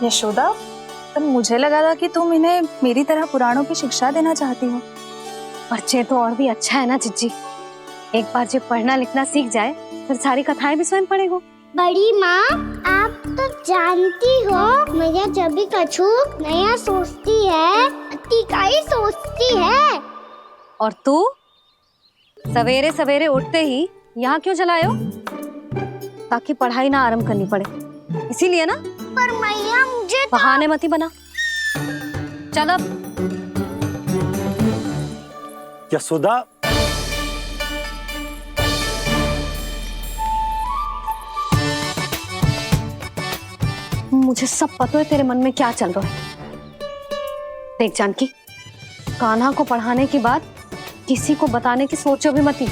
यशोदा, पर मुझे लगा था कि तुम इन्हें मेरी तरह पुराणों की शिक्षा देना चाहती हो। पर जे तो और भी अच्छा है ना जिज्जी। एक बार जब पढ़ना लिखना सीख जाए, फिर सारी कथाएं भी स्वयं पढ़ेगा। बड़ी माँ, आप तो जानती हो मैया जब भी कछु नया सोचती है, का ही सोचती है। और तू सवेरे सवेरे उठते ही यहाँ क्यों चलाए हो? ताकि पढ़ाई ना आरंभ करनी पड़े, इसीलिए ना। पर मैया मुझे बहाने मत ही बना। चल अब। यशोदा, मुझे सब पता है तेरे मन में क्या चल रहा है। देख जानकी, कान्हा को पढ़ाने के बाद किसी को बताने की सोचो भी मत ही।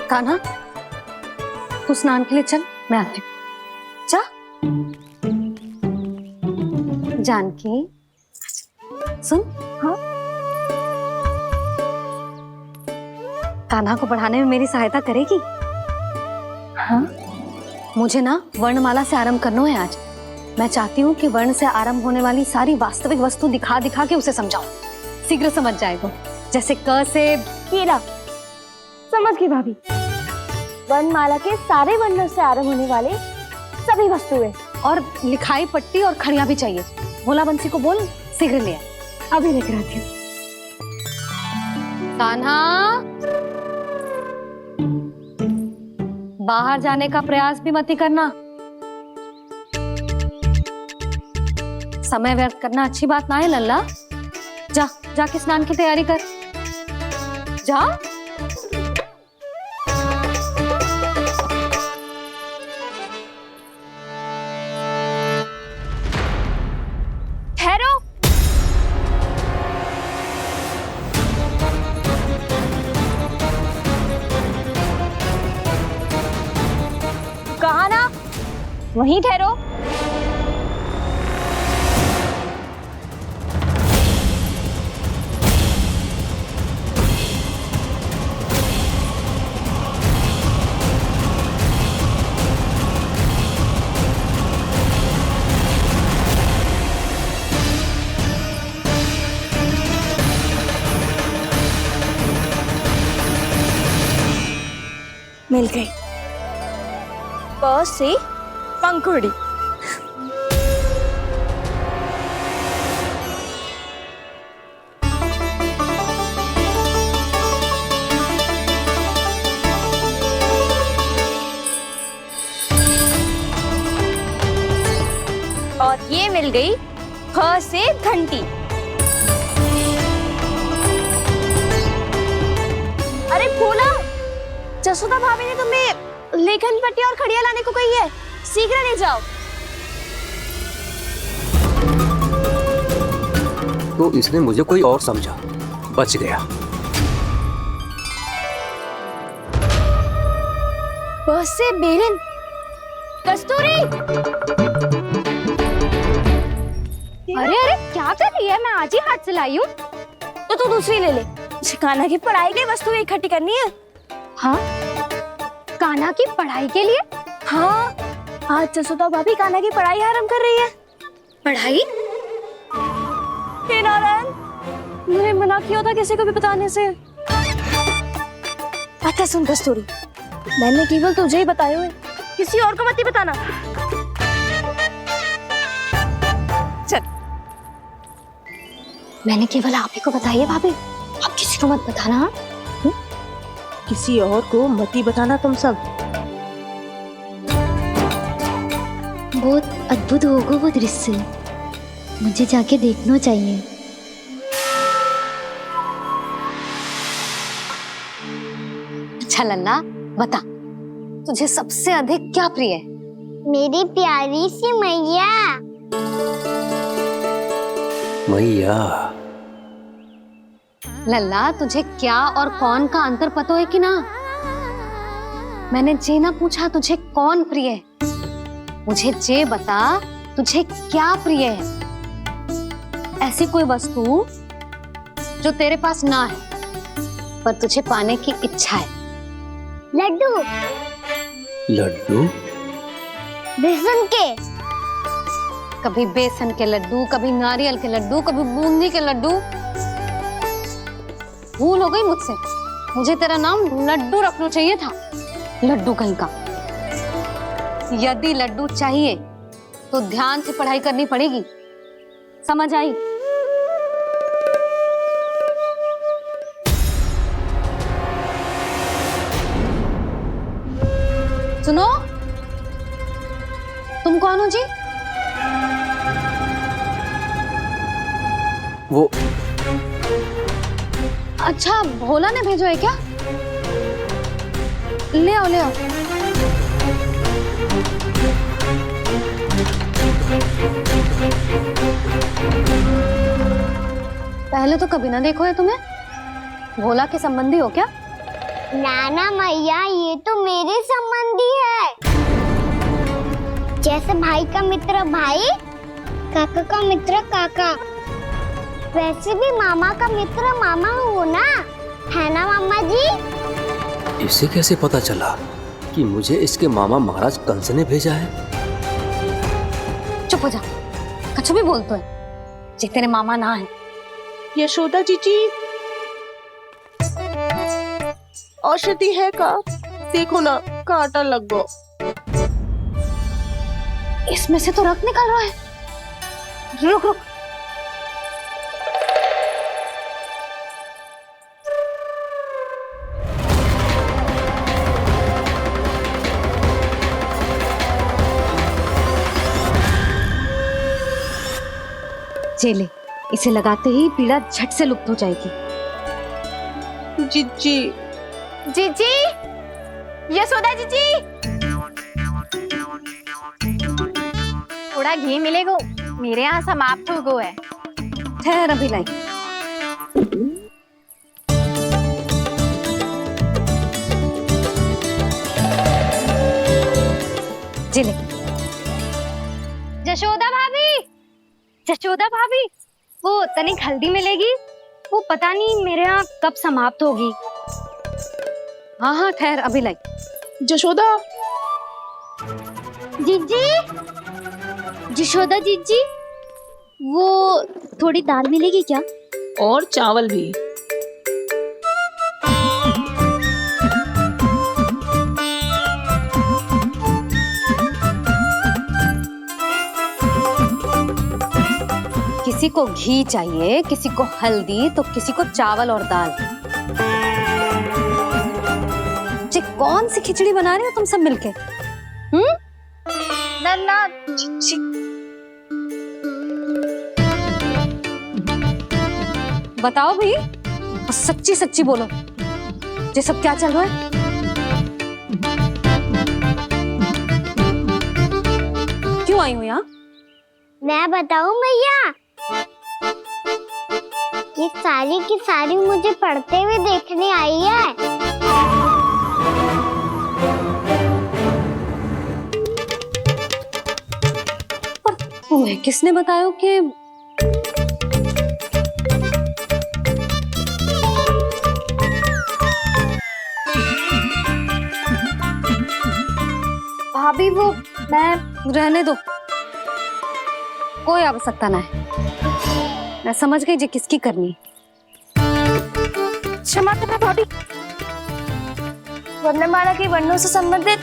कान्हा, तू स्नान के लिए चल, मैं आती हूँ। जा। जानकी, सुन। हाँ? कान्हा को पढ़ाने में मेरी सहायता करेगी? हाँ? मुझे ना वर्णमाला से आरंभ करना है आज। मैं चाहती हूँ कि वर्ण से आरंभ होने वाली सारी वास्तविक वस्तु दिखा दिखा के उसे समझाऊं। शीघ्र समझ जाएगा। जैसे क से कीड़ा। समझ गई भाभी। वर्णमाला के सारे वर्णों से आरंभ होने वाले सभी वस्तुएं। और लिखाई पट्टी और खड़िया भी चाहिए। भोला बंसी को बोल शीघ्र ले आए। अभी लेकर आती हूँ। कान्हा, बाहर जाने का प्रयास भी मत ही करना। समय व्यर्थ करना अच्छी बात ना है लल्ला। जा जाके स्नान की तैयारी कर। जा। ठहरो। कहा ना, वहीं ठहरो। मिल गई। प से पंखुड़ी। और ये मिल गई ख से घंटी। अरे भोला, जसोदा भाभी ने तुम्हें लेखन पट्टी और खड़िया लाने को कही है, शीघ्र ले जाओ। तो इसने मुझे कोई और समझा, बच गया। बस से बेलन। कस्तूरी, अरे अरे क्या कर रही है? मैं आज ही हाथ से लाई हूँ। तो तू दूसरी ले ले। कान्हा की पढ़ाई की वस्तु इकट्ठी करनी है। हाँ, कान्हा की पढ़ाई के लिए? हाँ, आज जसोदा भाभी कान्हा की पढ़ाई आरंभ कर रही है। पढ़ाई? हे नारायण, मैंने मना किया था किसी को भी बताने से। अच्छा सुन कस्तूरी, मैंने केवल तुझे ही बताए हुए, किसी और को मत ही बताना। चल। मैंने केवल आप ही को बताई है भाभी, आप किसी को मत बताना। किसी और को मत ही बताना तुम सब। बहुत अद्भुत होगा वो दृश्य, मुझे जाके देखना चाहिए। अच्छा लल्ला, बता तुझे सबसे अधिक क्या प्रिय है? मेरी प्यारी सी मैया। मैया। लल्ला, तुझे क्या और कौन का अंतर पता है कि ना? मैंने जे ना पूछा तुझे कौन प्रिय है, मुझे जे बता तुझे क्या प्रिय है। ऐसी कोई वस्तु जो तेरे पास ना है पर तुझे पाने की इच्छा है। लड्डू। लड्डू? बेसन के। कभी बेसन के लड्डू, कभी नारियल के लड्डू, कभी बूंदी के लड्डू। भूल हो गई मुझसे, मुझे तेरा नाम लड्डू रखना चाहिए था। लड्डू कहीं का। यदि लड्डू चाहिए तो ध्यान से पढ़ाई करनी पड़ेगी, समझ आई? सुनो, तुम कौन हो जी? वो अच्छा, भोला ने भेजो है क्या? ले आओ, ले आओ। पहले तो कभी ना देखो है तुम्हें। भोला के संबंधी हो क्या? नाना मैया, ये तो मेरे संबंधी है। जैसे भाई का मित्र भाई, काका का मित्र काका, वैसे भी मामा का मित्र मामा हो ना, है ना मामा जी? इसे कैसे पता चला कि मुझे इसके मामा महाराज कंस ने भेजा है? चुप हो जा, कछु भी बोलते है जे तेरे मामा ना है। यशोदा जीजी, औषधि है का? देखो ना, कांटा लग गो। इसमें से तो रक्त निकल रहा है। रुक रुक। चले, इसे लगाते ही पीड़ा झट से लुप्त हो जाएगी। जीजी, जीजी, यशोदा जीजी, थोड़ा घी मिलेगा, मेरे यहाँ समाप्त हो गया है। ठहर अभी लाई। जिले। जशोदा भाभी, जशोदा भाभी, वो तनिक हल्दी मिलेगी? वो पता नहीं मेरे यहाँ कब समाप्त होगी। हाँ हाँ ठहर अभी लाई। जशोदा, जीजी, जशोदा जीजी, वो थोड़ी दाल मिलेगी क्या? और चावल भी। किसी को घी चाहिए, किसी को हल्दी, तो किसी को चावल और दाल। जी कौन सी खिचड़ी बना रहे हो तुम सब मिलके? नन्ना, बताओ भाई, सच्ची सच्ची बोलो, ये सब क्या चल रहा है? क्यों आई हो यहाँ? मैं बताऊं भैया, ये सारी की सारी मुझे पढ़ते हुए देखने आई है। तुम्हें किसने बताया कि भाभी वो मैं रहने दो, कोई आवश्यकता ना है। मैं समझ गई जी किसकी करनी। क्षमा करना भाभी, वर्णमाला के वर्णों से संबंधित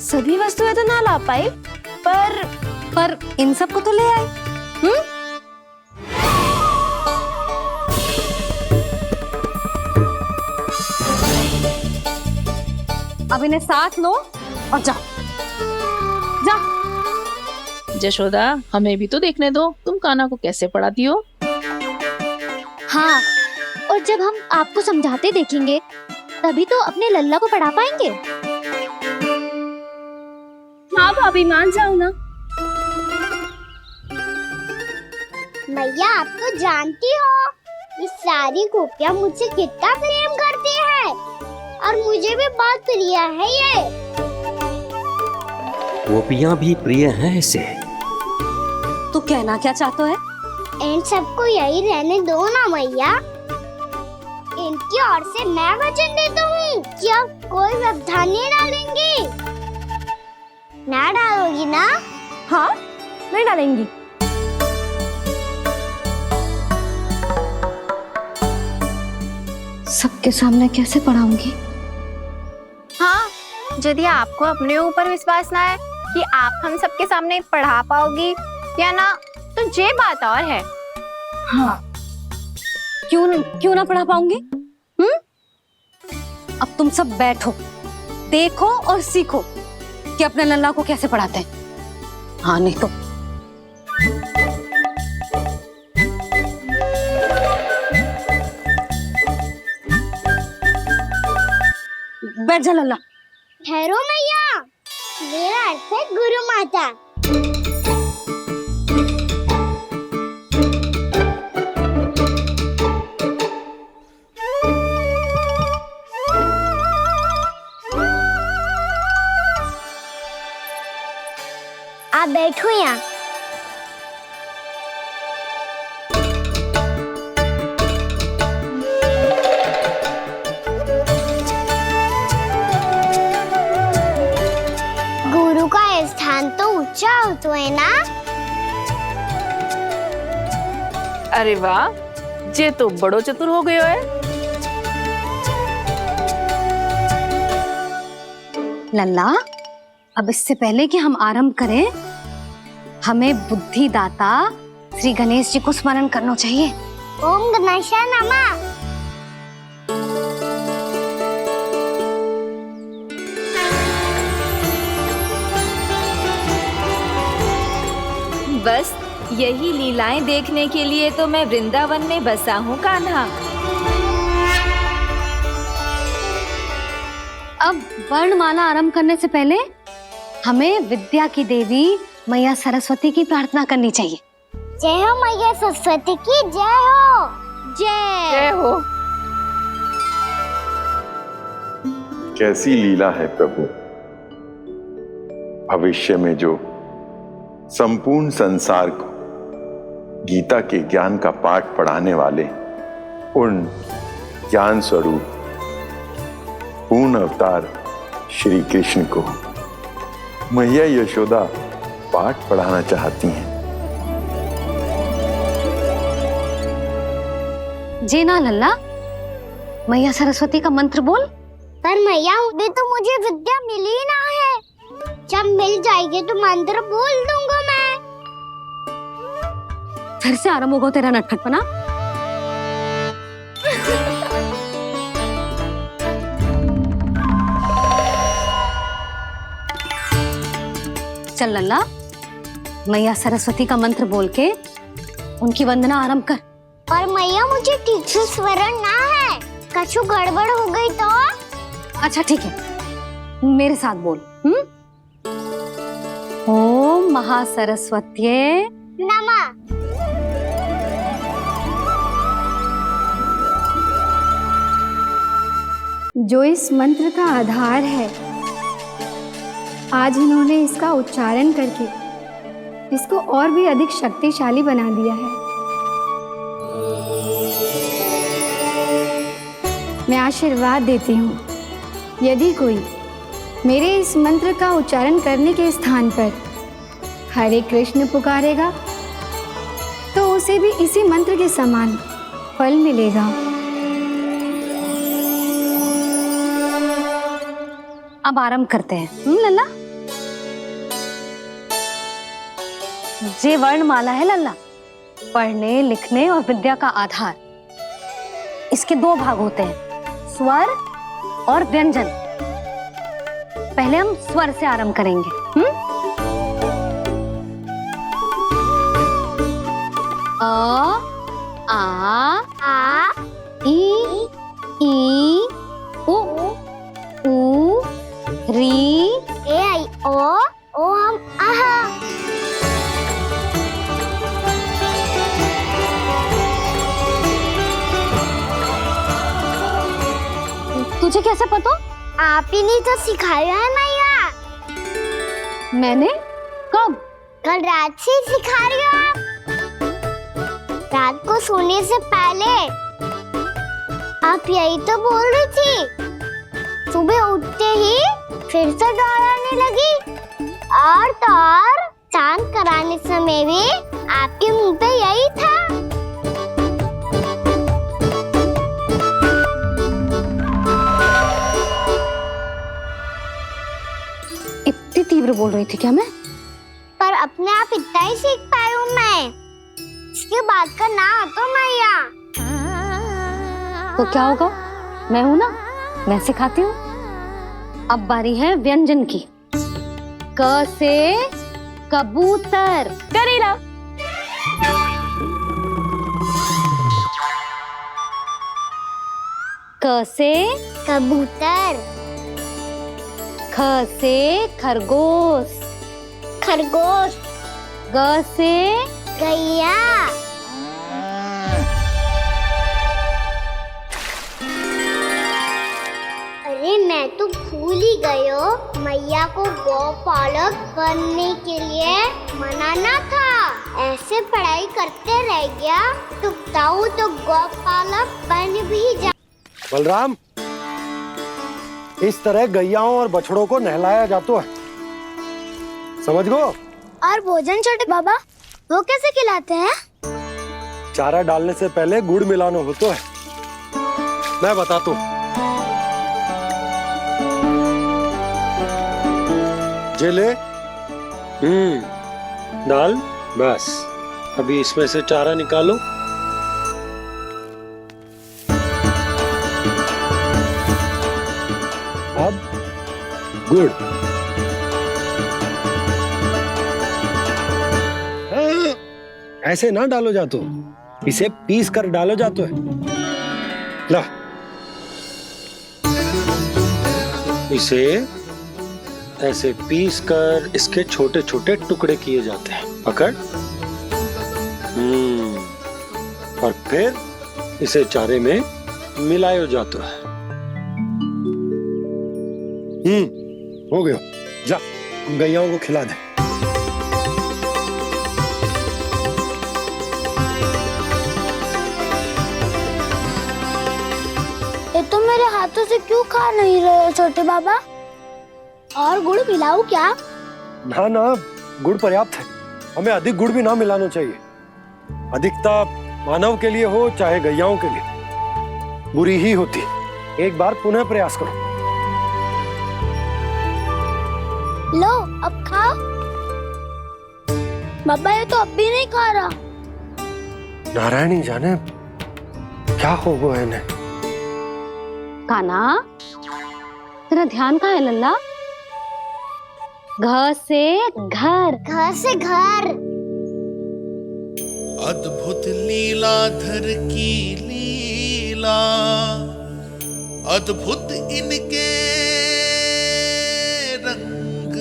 सभी वस्तुएं तो ना ला पाई, पर इन सब को तो ले आए। अब इन्हें साथ लो और जाओ। जा। जशोदा, हमें भी तो देखने दो, तुम कान्हा को कैसे पढ़ाती हो। हाँ, और जब हम आपको समझाते देखेंगे तभी तो अपने लल्ला को पढ़ा पाएंगे। हाँ भाभी, मान जाओ ना। मैया, आप तो जानती हो ये सारी गोपियां मुझसे कितना प्रेम करती है, और मुझे भी बहुत प्रिय है ये। गोपियां भी प्रिय हैं इसे। तू कहना क्या चाहता है? इन सबको यही रहने दो ना मैया। इनकी ओर से मैं वचन देता हूँ कि अब कोई व्यवधान नहीं डालेंगी। ना डालोगी ना? हाँ, नहीं डालेंगी। सबके सामने कैसे पढ़ाऊंगी? हाँ, यदि आपको अपने ऊपर विश्वास ना है कि आप हम सबके सामने पढ़ा पाओगी या ना, तो ये बात और है। हाँ, क्यों ना पढ़ा पाऊंगी? अब तुम सब बैठो, देखो और सीखो कि अपने लल्ला को कैसे पढ़ाते हैं। हाँ नहीं तो बैठ जा लल्ला। ठहरो मैया, मेरा अर्थ है गुरु माता। आप बैठो यहाँ। गुरु का स्थान तो ऊंचा होता है ना? अरे वाह, जे तो बड़ो चतुर हो गयो है। लल्ला, अब इससे पहले कि हम आरंभ करें, हमें बुद्धिदाता श्री गणेश जी को स्मरण करना चाहिए। ओम गणेशाय नमः। बस यही लीलाएं देखने के लिए तो मैं वृंदावन में बसा हूँ कान्हा। अब वर्णमाला आरंभ करने से पहले हमें विद्या की देवी मैया सरस्वती की प्रार्थना करनी चाहिए। जय हो मैया सरस्वती की जय हो। जय हो। कैसी लीला है प्रभु। भविष्य में जो संपूर्ण संसार को गीता के ज्ञान का पाठ पढ़ाने वाले उन ज्ञान स्वरूप पूर्ण अवतार श्री कृष्ण को मैया यशोदा पाठ पढ़ाना चाहती हैं। जी ना लल्ला, मैया सरस्वती का मंत्र बोल। पर मैया अभी तो मुझे विद्या मिली ना है। जब मिल जाएगी तो मंत्र बोल दूंगा मैं। फिर से आरंभ होगा तेरा नटखटपना। चल लल्ला, मैया सरस्वती का मंत्र बोल के उनकी वंदना आरंभ कर। पर मैया मुझे ठीक से स्मरण ना है, कछु गड़बड़ हो गई तो? अच्छा ठीक है, मेरे साथ बोल। ओम महासरस्वत्ये नमः। जो इस मंत्र का आधार है, आज इन्होंने इसका उच्चारण करके इसको और भी अधिक शक्तिशाली बना दिया है। मैं आशीर्वाद देती हूँ, यदि कोई मेरे इस मंत्र का उच्चारण करने के स्थान पर हरे कृष्ण पुकारेगा तो उसे भी इसी मंत्र के समान फल मिलेगा। अब आरंभ करते हैं। लल्ला, जे वर्णमाला है लल्ला, पढ़ने लिखने और विद्या का आधार। इसके दो भाग होते हैं, स्वर और व्यंजन। पहले हम स्वर से आरंभ करेंगे। अ, आ, ई, उ, ऊ, री, ए आई ओ हम आहा। तुझे कैसे पता? आप ही ने तो सिखाया है मैया। मैंने? कब? कल रात से सिखा रही हो आप। रात को सोने से पहले आप यही तो बोल रही थी। सुबह उठते ही फिर से दोहराने लगी, और तो और स्नान कराने समय भी आपके मुंह पे यही था। इतनी तीव्र बोल रही थी क्या मैं? पर अपने आप इतना ही सीख पाई हूँ मैं। इसके बाद का ना तो मैया। तो क्या होगा? मैं हूं ना, मैं सिखाती हूँ। अब बारी है व्यंजन की। क से कबूतर। करेला। क से कबूतर। ख से खरगोश। खरगोश। ग से गैया। अरे मैं तो भूल ही गई हो, मैया को गौपालक बनने के लिए मनाना था। ऐसे पढ़ाई करते रह गया तो बताओ तो गौपालक बन भी जा। बलराम, इस तरह गैयाओं और बछड़ों को नहलाया जाता है, समझ गो? और भोजन छोटे बाबा, वो कैसे खिलाते हैं? चारा डालने से पहले गुड़ मिलाना होता है। मैं बताता हूँ। जे ले, दाल बस। अभी इसमें से चारा निकालो। अब गुड़। हाँ, ऐसे ना डालो जातो, इसे पीस कर डालो जातो है। ला, इसे ऐसे पीस कर इसके छोटे छोटे टुकड़े किए जाते हैं। पकड़। और फिर इसे चारे में मिलायो जाता है। हो गया। जा, गैयाओं को खिला दे। ये तो मेरे हाथों से क्यों खा नहीं रहे हो छोटे बाबा? और गुड़ मिलाऊं क्या? ना ना, गुड़ पर्याप्त है। हमें अधिक गुड़ भी ना मिलाना चाहिए। अधिकता मानव के लिए हो चाहे गैयाओं के लिए बुरी ही होती। एक बार पुनः प्रयास करो। लो, अब खाओ। बाबा ये तो अब भी नहीं खा रहा। नारायणी जाने क्या हो गया है इन्हें। कान्हा, तेरा ध्यान कहाँ है लल्ला? घर से घर, घर से घर। अद्भुत लीलाधर की लीला, अद्भुत इनके रंग,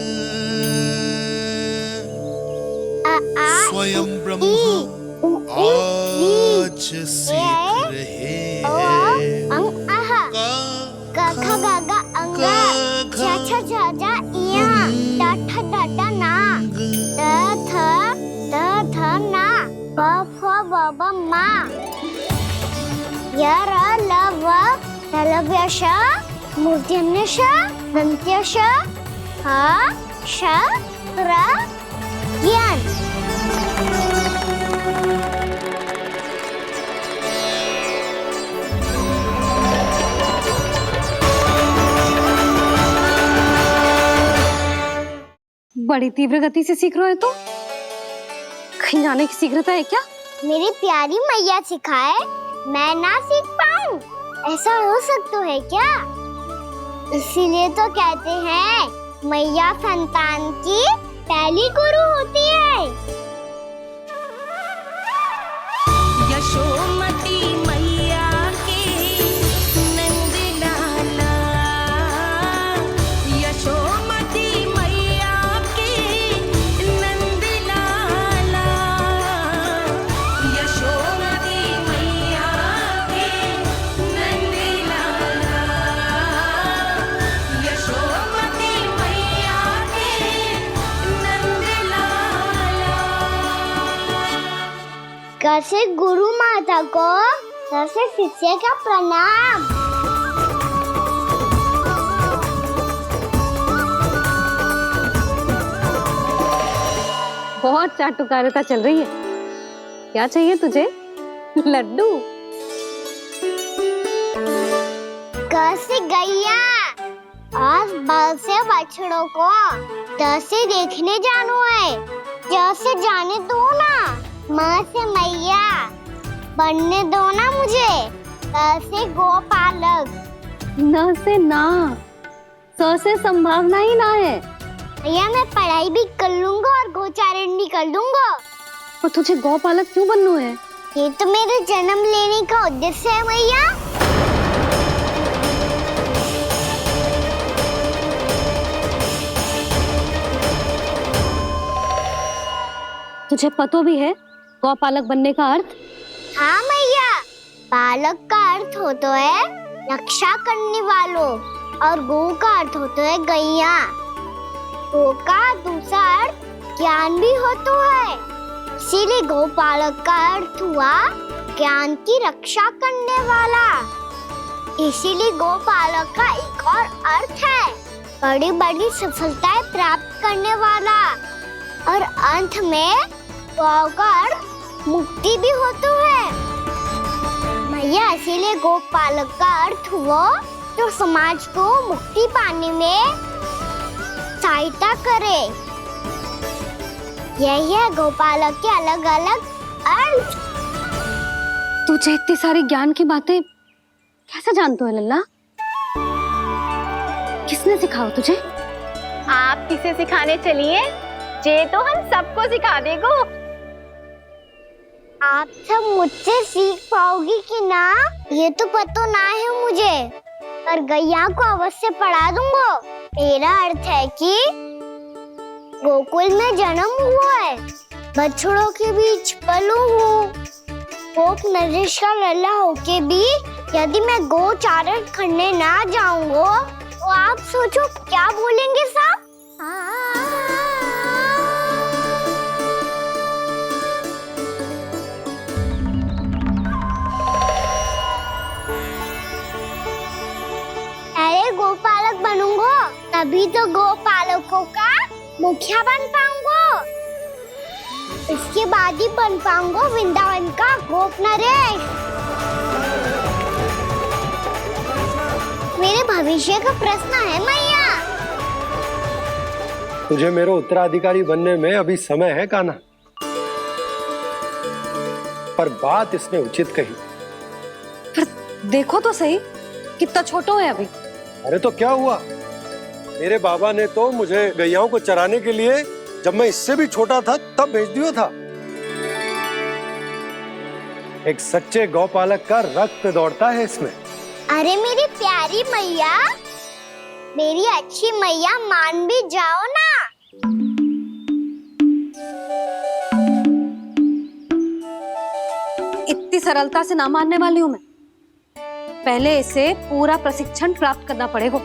स्वयं ब्रह्म आज सीख रहे हैं। गा गा गा अंगा, छा छा छा जा इया, डा ठा डा डा ना, दा थ ना, ब फ ब ब मा, य र ल व ललव्य श, मूर्धन्य श, दन्त्य श, ह श र ज्ञान। बड़ी तीव्र गति से सीख रहे हो तो कहीं जाने की शीघ्रता है क्या? मेरी प्यारी मैया सिखाए, मैं ना सीख पाऊं, ऐसा हो सकता है क्या? इसीलिए तो कहते हैं मैया संतान की पहली गुरु होती है। यशोमती मैया के नंद लाला, यशोमती मैया के नंद लाला, यशोमती मैया के नंद लाला, यशोमती मैया के नंद लाला। कैसे गुरु माता को, कैसे शिष्य का प्रणाम। बहुत चाटुकारिता चल रही है। क्या चाहिए तुझे? लड्डू? कैसे गैया आज बाल से बछड़ों को कैसे देखने जानो है, जैसे जाने दो ना, माँ से मैया बनने दो ना मुझे, कैसे गोपालक। न से ना, स से संभावना ही ना है। भैया मैं पढ़ाई भी कर लूंगा और गोचारण भी कर दूंगा। और तुझे गौपालक क्यों बनना है? ये तो मेरे जन्म लेने का उद्देश्य है भैया। तुझे पतो भी है गौपालक बनने का अर्थ? हाँ मैया, पालक का अर्थ होता है रक्षा करने वालों, और गौ का अर्थ होता है गैया। गौ का दूसरा अर्थ ज्ञान भी होता है, इसीलिए गौपालक का अर्थ हुआ ज्ञान की रक्षा करने वाला। इसीलिए गौपालक का एक और अर्थ है बड़ी बड़ी सफलताएं प्राप्त करने वाला, और अंत में गौ का अर्थ मुक्ति भी होता है। भैया इसीलिए गोपालक का अर्थ हुआ जो समाज को मुक्ति पाने में सहायता करे। यही है गोपालक के अलग अलग अर्थ। तुझे इतनी सारी ज्ञान की बातें कैसे जानते हो लल्ला? किसने सिखाओ तुझे? आप किसे सिखाने चलिए? जे तो हम सबको सिखा देगो। आप सब मुझसे सीख पाओगी कि ना ये तो पता ना है मुझे, पर गैया को अवश्य पढ़ा दूंगा। मेरा अर्थ है कि गोकुल में जन्म हुआ है, बछड़ों के बीच पलू हूँ, गोप नरेश का लल्ला होके भी यदि मैं गोचारण करने ना जाऊंगा तो आप सोचो क्या बोलेंगे साहब? अरे गोपालक बनूंगा तभी तो गोपालकों का मुखिया बन पाऊंगा। इसके बाद ही बन पाऊंगा वृंदावन का गोप नरेश। मेरे भविष्य का प्रश्न है मैया। तुझे मेरे उत्तराधिकारी बनने में अभी समय है कान्हा, पर बात इसने उचित कही। पर देखो तो सही, कितना छोटो है अभी। अरे तो क्या हुआ, मेरे बाबा ने तो मुझे गैयाओं को चराने के लिए जब मैं इससे भी छोटा था तब भेज दिया था। एक सच्चे गौपालक का रक्त दौड़ता है इसमें। अरे मेरी प्यारी मैया, मेरी अच्छी मैया, मान भी जाओ ना। इतनी सरलता से ना मानने वाली हूं मैं। पहले इसे पूरा प्रशिक्षण प्राप्त करना पड़ेगा,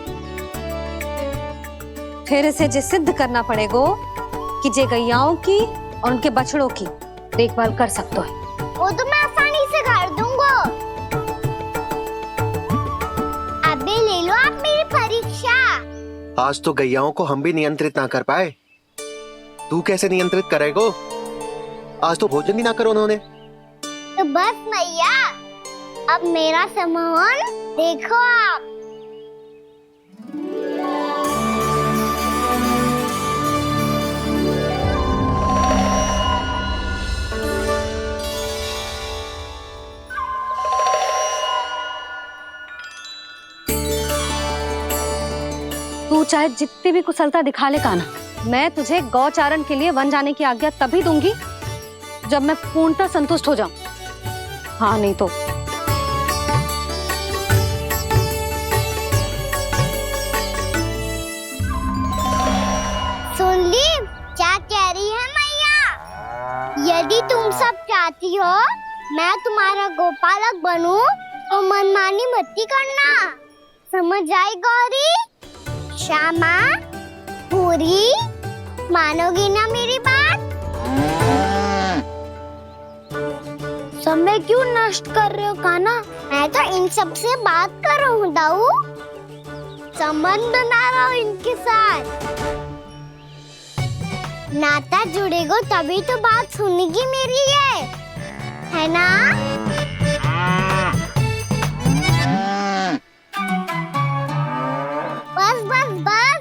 फिर इसे जे सिद्ध करना पड़ेगा कि जे गैयाओं की और उनके बछड़ों की देखभाल कर सकते है। वो तो मैं आसानी से कर दूंगा। अबे ले लो आप मेरी परीक्षा। आज तो गैयाओं को हम भी नियंत्रित ना कर पाए, तू कैसे नियंत्रित करेगो? आज तो भोजन भी ना करो उन्होंने। तो बस मैया, अब मेरा सम्मान देखो आप। तू चाहे जितनी भी कुशलता दिखा ले कान्हा, मैं तुझे गौचारण के लिए वन जाने की आज्ञा तभी दूंगी जब मैं पूर्णतः संतुष्ट हो जाऊं। हाँ नहीं तो सुन ली क्या कह रही है मैया? यदि तुम सब चाहती हो मैं तुम्हारा गोपालक बनूं तो मनमानी मत करना, समझ आई गौरी? श्यामा, पूरी, मानोगी ना मेरी बात? समय क्यों नष्ट कर रहे हो कान्हा? मैं तो इन सब से बात कर रहा हूँ दाऊ, संबंध बना रहा हूँ इनके साथ। नाता जुड़ेगा तभी तो बात सुनेगी मेरी है ना? बस बस बस,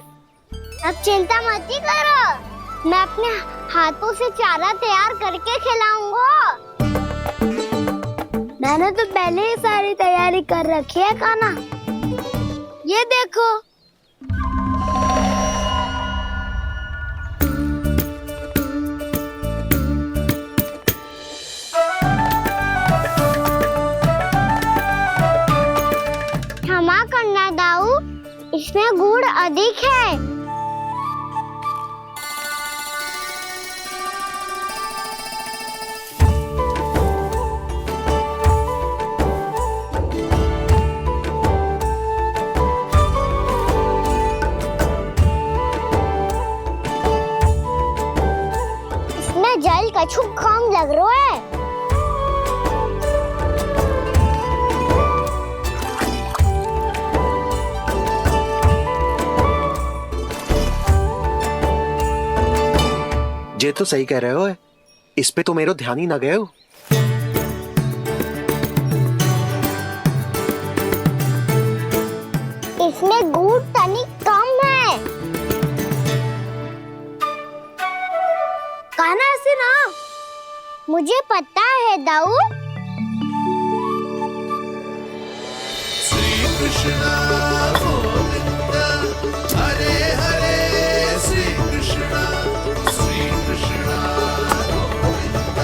अब चिंता मत ही करो, मैं अपने हाथों से चारा तैयार करके खिलाऊंगा। मैंने तो पहले ही सारी तैयारी कर रखी है कान्हा, ये देखो। क्षमा करना दाऊ, इसमें गुड़ अधिक है। इसमें जल कछु कम लग रहा है। ये तो सही कह रहे हो, इस पे तो मेरो ध्यान ही ना गए हो। इसमें गुड़ तनिक कम है। कान्हा जाऊं? श्री कृष्ण गोविंद हरे हरे श्री कृष्ण गोविंद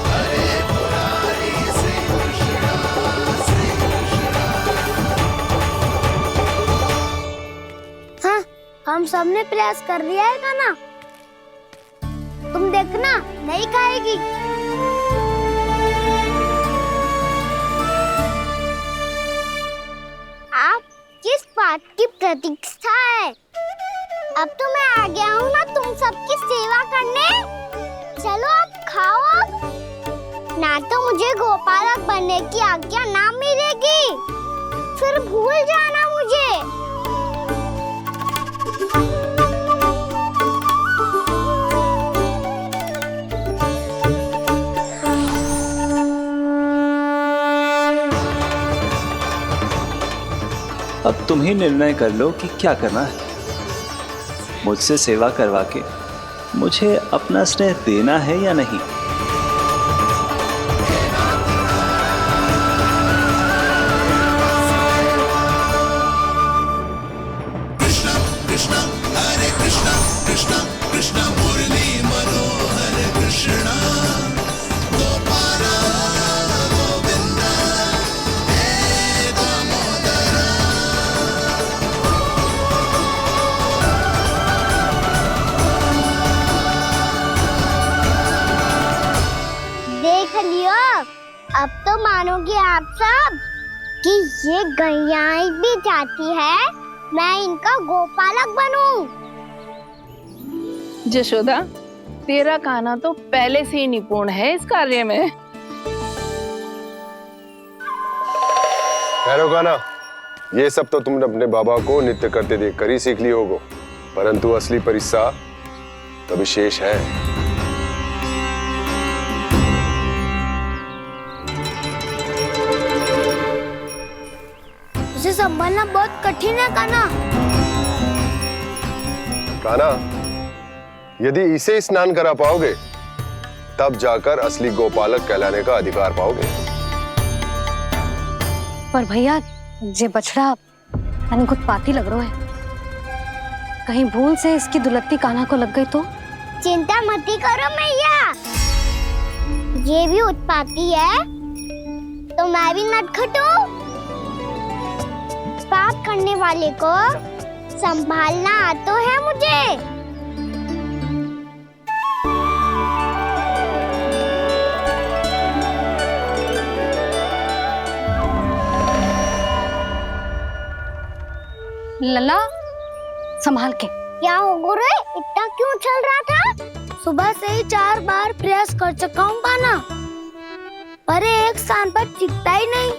हरे मुरारी श्री कृष्ण हाँ, हम सबने प्रयास कर दिया है खाना। तुम देखना नहीं खाएगी। आप किस बात की प्रतीक्षा है? अब तो मैं आ गया हूँ ना तुम सबकी सेवा करने। चलो अब खाओ अब। ना तो मुझे गोपालक बनने की आज्ञा ना मिलेगी, फिर भूल जाना मुझे। अब तुम ही निर्णय कर लो कि क्या करना है। मुझसे सेवा करवा के मुझे अपना स्नेह देना है या नहीं। कृष्ण कृष्ण मुरली मनोहर कृष्ण गोपाल गोविंद हे दामोदर। देख लियो, अब तो मानोगे आप सब कि ये गैयाएं भी चाहती है मैं इनका गोपालक बनूं। यशोदा, तेरा कान्हा तो पहले से ही निपुण है इस कार्य में। ठहरो कान्हा, ये सब तो तुमने अपने बाबा को नृत्य करते देखकर ही सीख ली होगो, परंतु असली परिस्सा तो विशेष है। उसे संभालना बहुत कठिन है कान्हा। कान्हा, यदि इसे स्नान करा पाओगे तब जाकर असली गोपालक कहलाने का अधिकार पाओगे। पर भैया ये बछड़ा तनिक उत्पाती लग रहा है, कहीं भूल से इसकी दुलत्ती कान्हा को लग गई तो? चिंता मत करो मैया, ये भी उत्पाती है तो मैं भी नटखट हूँ। पाप करने वाले को संभालना आता है मुझे। लला संभाल के। क्या हो गुरु, इतना क्यों चल रहा था? सुबह से ही 4 बार प्रयास कर चुका हूँ कान्हा, पर एक स्थान पर टिकता ही नहीं।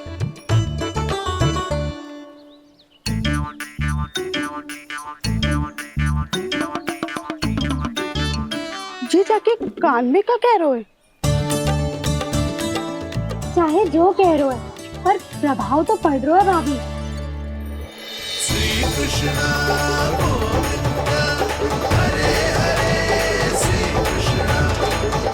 जी जाके कान में क्या कह रहे हो? चाहे जो कह रहे हो है, पर प्रभाव तो पड़ रहा है भाभी। श्री कृष्ण गोविंद हरे हरे श्री कृष्ण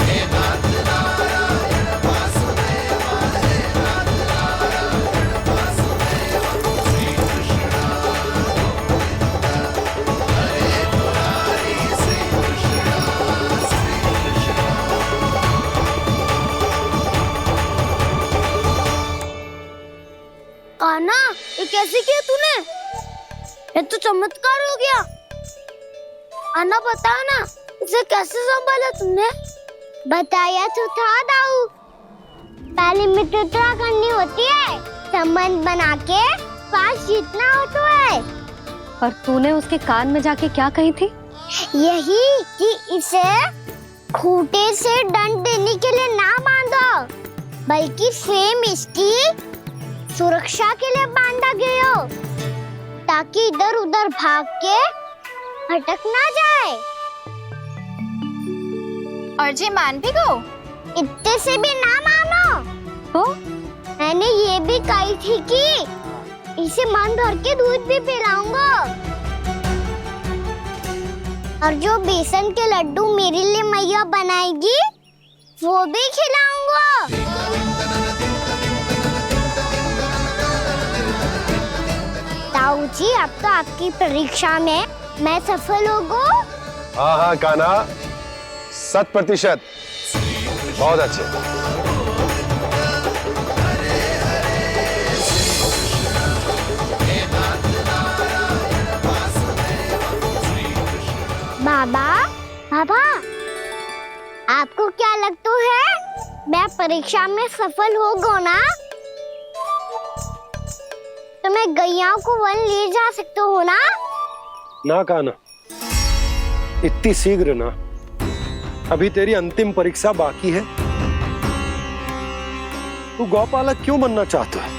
हे नाथ नारायण वासुदेव हे नाथ नारायण वासुदेव। श्री कृष्ण गोविंद हरे मुरारी श्री कृष्ण कान्हा, ये कैसे किया तूने? ये तो चमत्कार हो गया। अन्ना बता ना, इसे कैसे संभाला तुमने? बताया तो था दाऊ, पहले मित्रता करनी होती है, संबंध बना के पास जीतना होता है। और तूने उसके कान में जाके क्या कही थी? यही कि इसे खूंटे से दंड देने के लिए ना बांधो, बल्कि फेम इसकी सुरक्षा के लिए बांधा गया हो, ताकि इधर उधर भाग के भटक ना जाए। और जी मान भी गो? इतने से भी ना मानो। तो मैंने ये भी कही थी कि इसे मन भर के दूध भी पिलाऊंगा, और जो बेसन के लड्डू मेरे लिए मैया बनाएगी वो भी खिलाऊंगा। बाबूजी, अब तो आपकी परीक्षा में मैं सफल हो गो। हाँ हाँ कान्हा, 100%। बहुत अच्छे। बाबा, बाबा, आपको क्या लगता है मैं परीक्षा में सफल हो गो ना? तो मैं गैया को वन ले जा सकता हूँ ना? ना कान्हा, इतनी शीघ्र ना। अभी तेरी अंतिम परीक्षा बाकी है। तू गौपालक क्यों बनना चाहता है?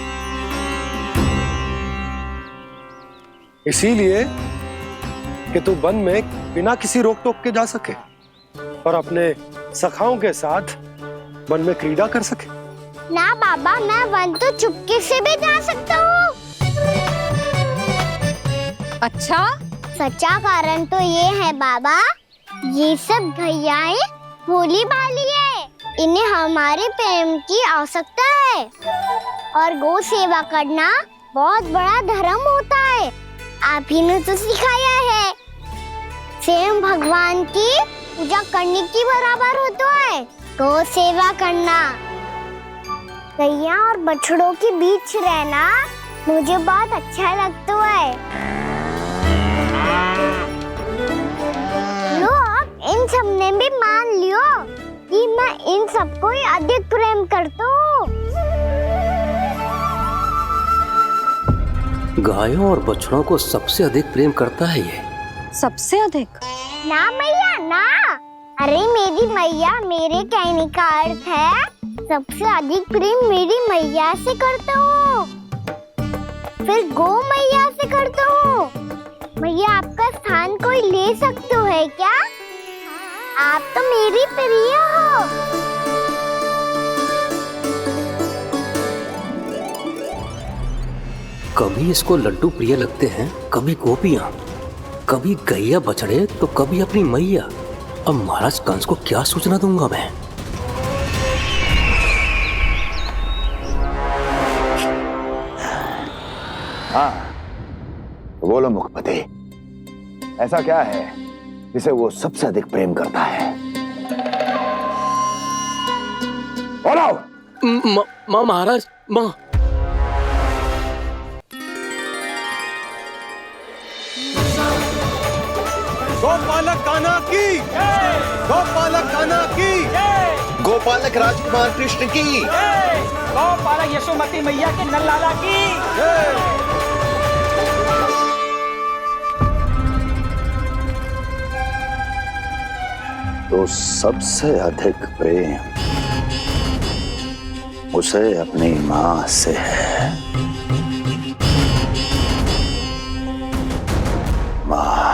इसीलिए कि तू वन में बिना किसी रोक टोक के जा सके और अपने सखाओं के साथ वन में क्रीड़ा कर सके। ना बाबा, मैं वन तो चुपके से भी जा सकता हूँ। अच्छा? सच्चा कारण तो ये है बाबा, ये सब भैयाएं भोली भाली है, इन्हें हमारे प्रेम की आवश्यकता है और गौ सेवा करना बहुत बड़ा धर्म होता है। आप ही ने तो सिखाया है, स्वयं भगवान की पूजा करने की बराबर होता है गौ सेवा करना। गैया और बछड़ों के बीच रहना मुझे बहुत अच्छा लगता है। लो, अब इन सब ने भी मान लियो कि मैं इन सबको ही अधिक प्रेम करता हूँ। गायों और बछड़ों को सबसे अधिक प्रेम करता है ये। सबसे अधिक? ना मैया ना, अरे मेरी मैया, मेरे कहने का अर्थ है सबसे अधिक प्रेम मेरी मैया से करता हूँ, फिर गौ मैया से करता हूँ। मैया, आपका स्थान कोई ले सकते है क्या? आप तो मेरी प्रिय हो। कभी इसको लड्डू प्रिय लगते हैं, कभी गोपियां, कभी गैया बछड़े, तो कभी अपनी मैया। अब महाराज कंस को क्या सूचना दूंगा मैं? हाँ, बोलो मुखपति, ऐसा क्या है जिसे वो सबसे अधिक प्रेम करता है? बोलो। माँ महाराज, माँ। गोपालक कान्हा की, गोपालक कान्हा की, गोपालक राजकुमार कृष्ण की, गोपालक यशोमती मैया के नल लाला की। तो सबसे अधिक प्रेम उसे अपनी माँ से है। माँ।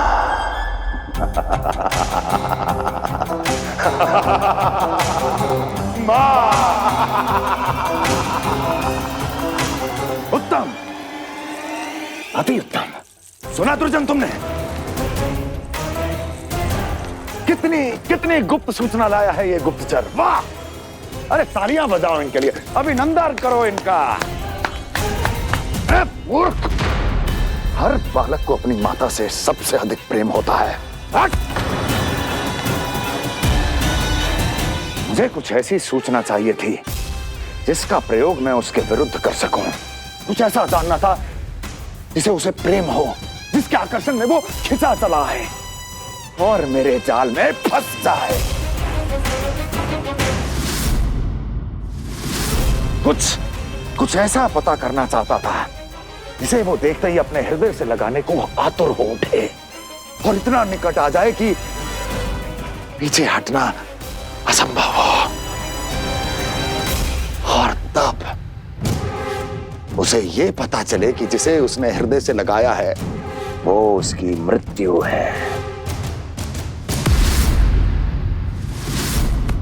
उत्तम, अति उत्तम। सुना दुर्जन तुमने? कितनी गुप्त सूचना लाया है ये गुप्तचर। वाह! अरे तालियां बजाओ इनके लिए, अभिनंदन करो इनका। मूर्ख! हर बालक को अपनी माता से सबसे अधिक प्रेम होता है। मुझे कुछ ऐसी सूचना चाहिए थी जिसका प्रयोग मैं उसके विरुद्ध कर सकूं। कुछ ऐसा जानना था जिसे उसे प्रेम हो, जिसके आकर्षण में वो खिंचा चला है और मेरे जाल में फंस जाए। कुछ ऐसा पता करना चाहता था जिसे वो देखते ही अपने हृदय से लगाने को आतुर हो उठे और इतना निकट आ जाए कि पीछे हटना असंभव हो। और तब उसे ये पता चले कि जिसे उसने हृदय से लगाया है वो उसकी मृत्यु है।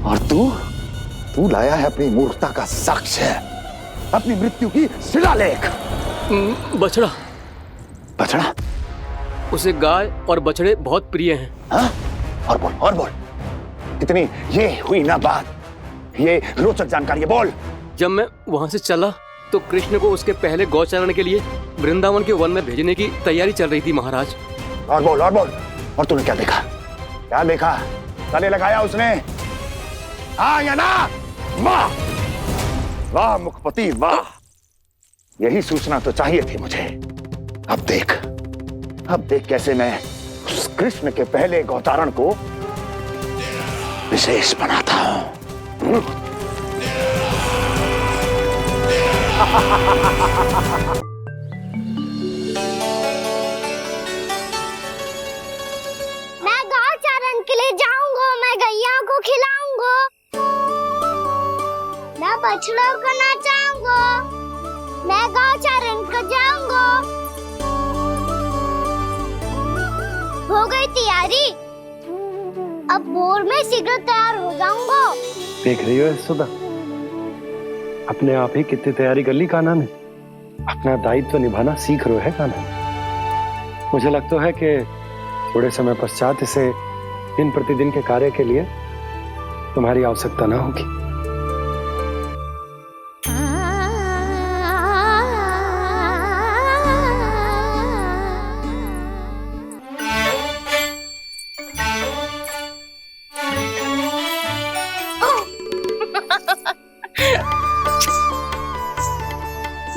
और तू लाया है अपनी मूर्खता का साक्ष्य, अपनी मृत्यु की शिलालेख। बछड़ा? उसे गाय और बछड़े बहुत प्रिय हैं। हाँ? और बोल। इतनी ये हुई ना बात, ये रोचक जानकारी बोल। जब मैं वहां से चला तो कृष्ण को उसके पहले गौचारण के लिए वृंदावन के वन में भेजने की तैयारी चल रही थी महाराज। और बोल और तूने क्या देखा? क्या देखा? गले लगाया उसने? हाँ या ना? वाह वाह मुखपति वाह, यही सूचना तो चाहिए थी मुझे। अब देख कैसे मैं उस कृष्ण के पहले गौतारण को विशेष बनाता हूं। मैं गौचारण के लिए जाऊंगा, मैं गैया को खिलाऊंगा, मैं बछड़ों को नचाऊंगा, मैं गौचारण को जाऊंगा। हो गई तैयारी, अब भोर में शीघ्र तैयार हो जाऊंगा। देख रही हो सुधा, अपने आप ही कितनी तैयारी कर ली कान्हा ने। अपना दायित्व निभाना सीख रहे है कान्हा। मुझे लगता है कि थोड़े समय पश्चात इसे दिन प्रतिदिन के कार्य के लिए तुम्हारी आवश्यकता ना होगी।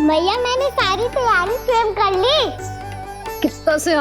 भैया मैंने सारी तैयारी स्वयं कर ली। कितना से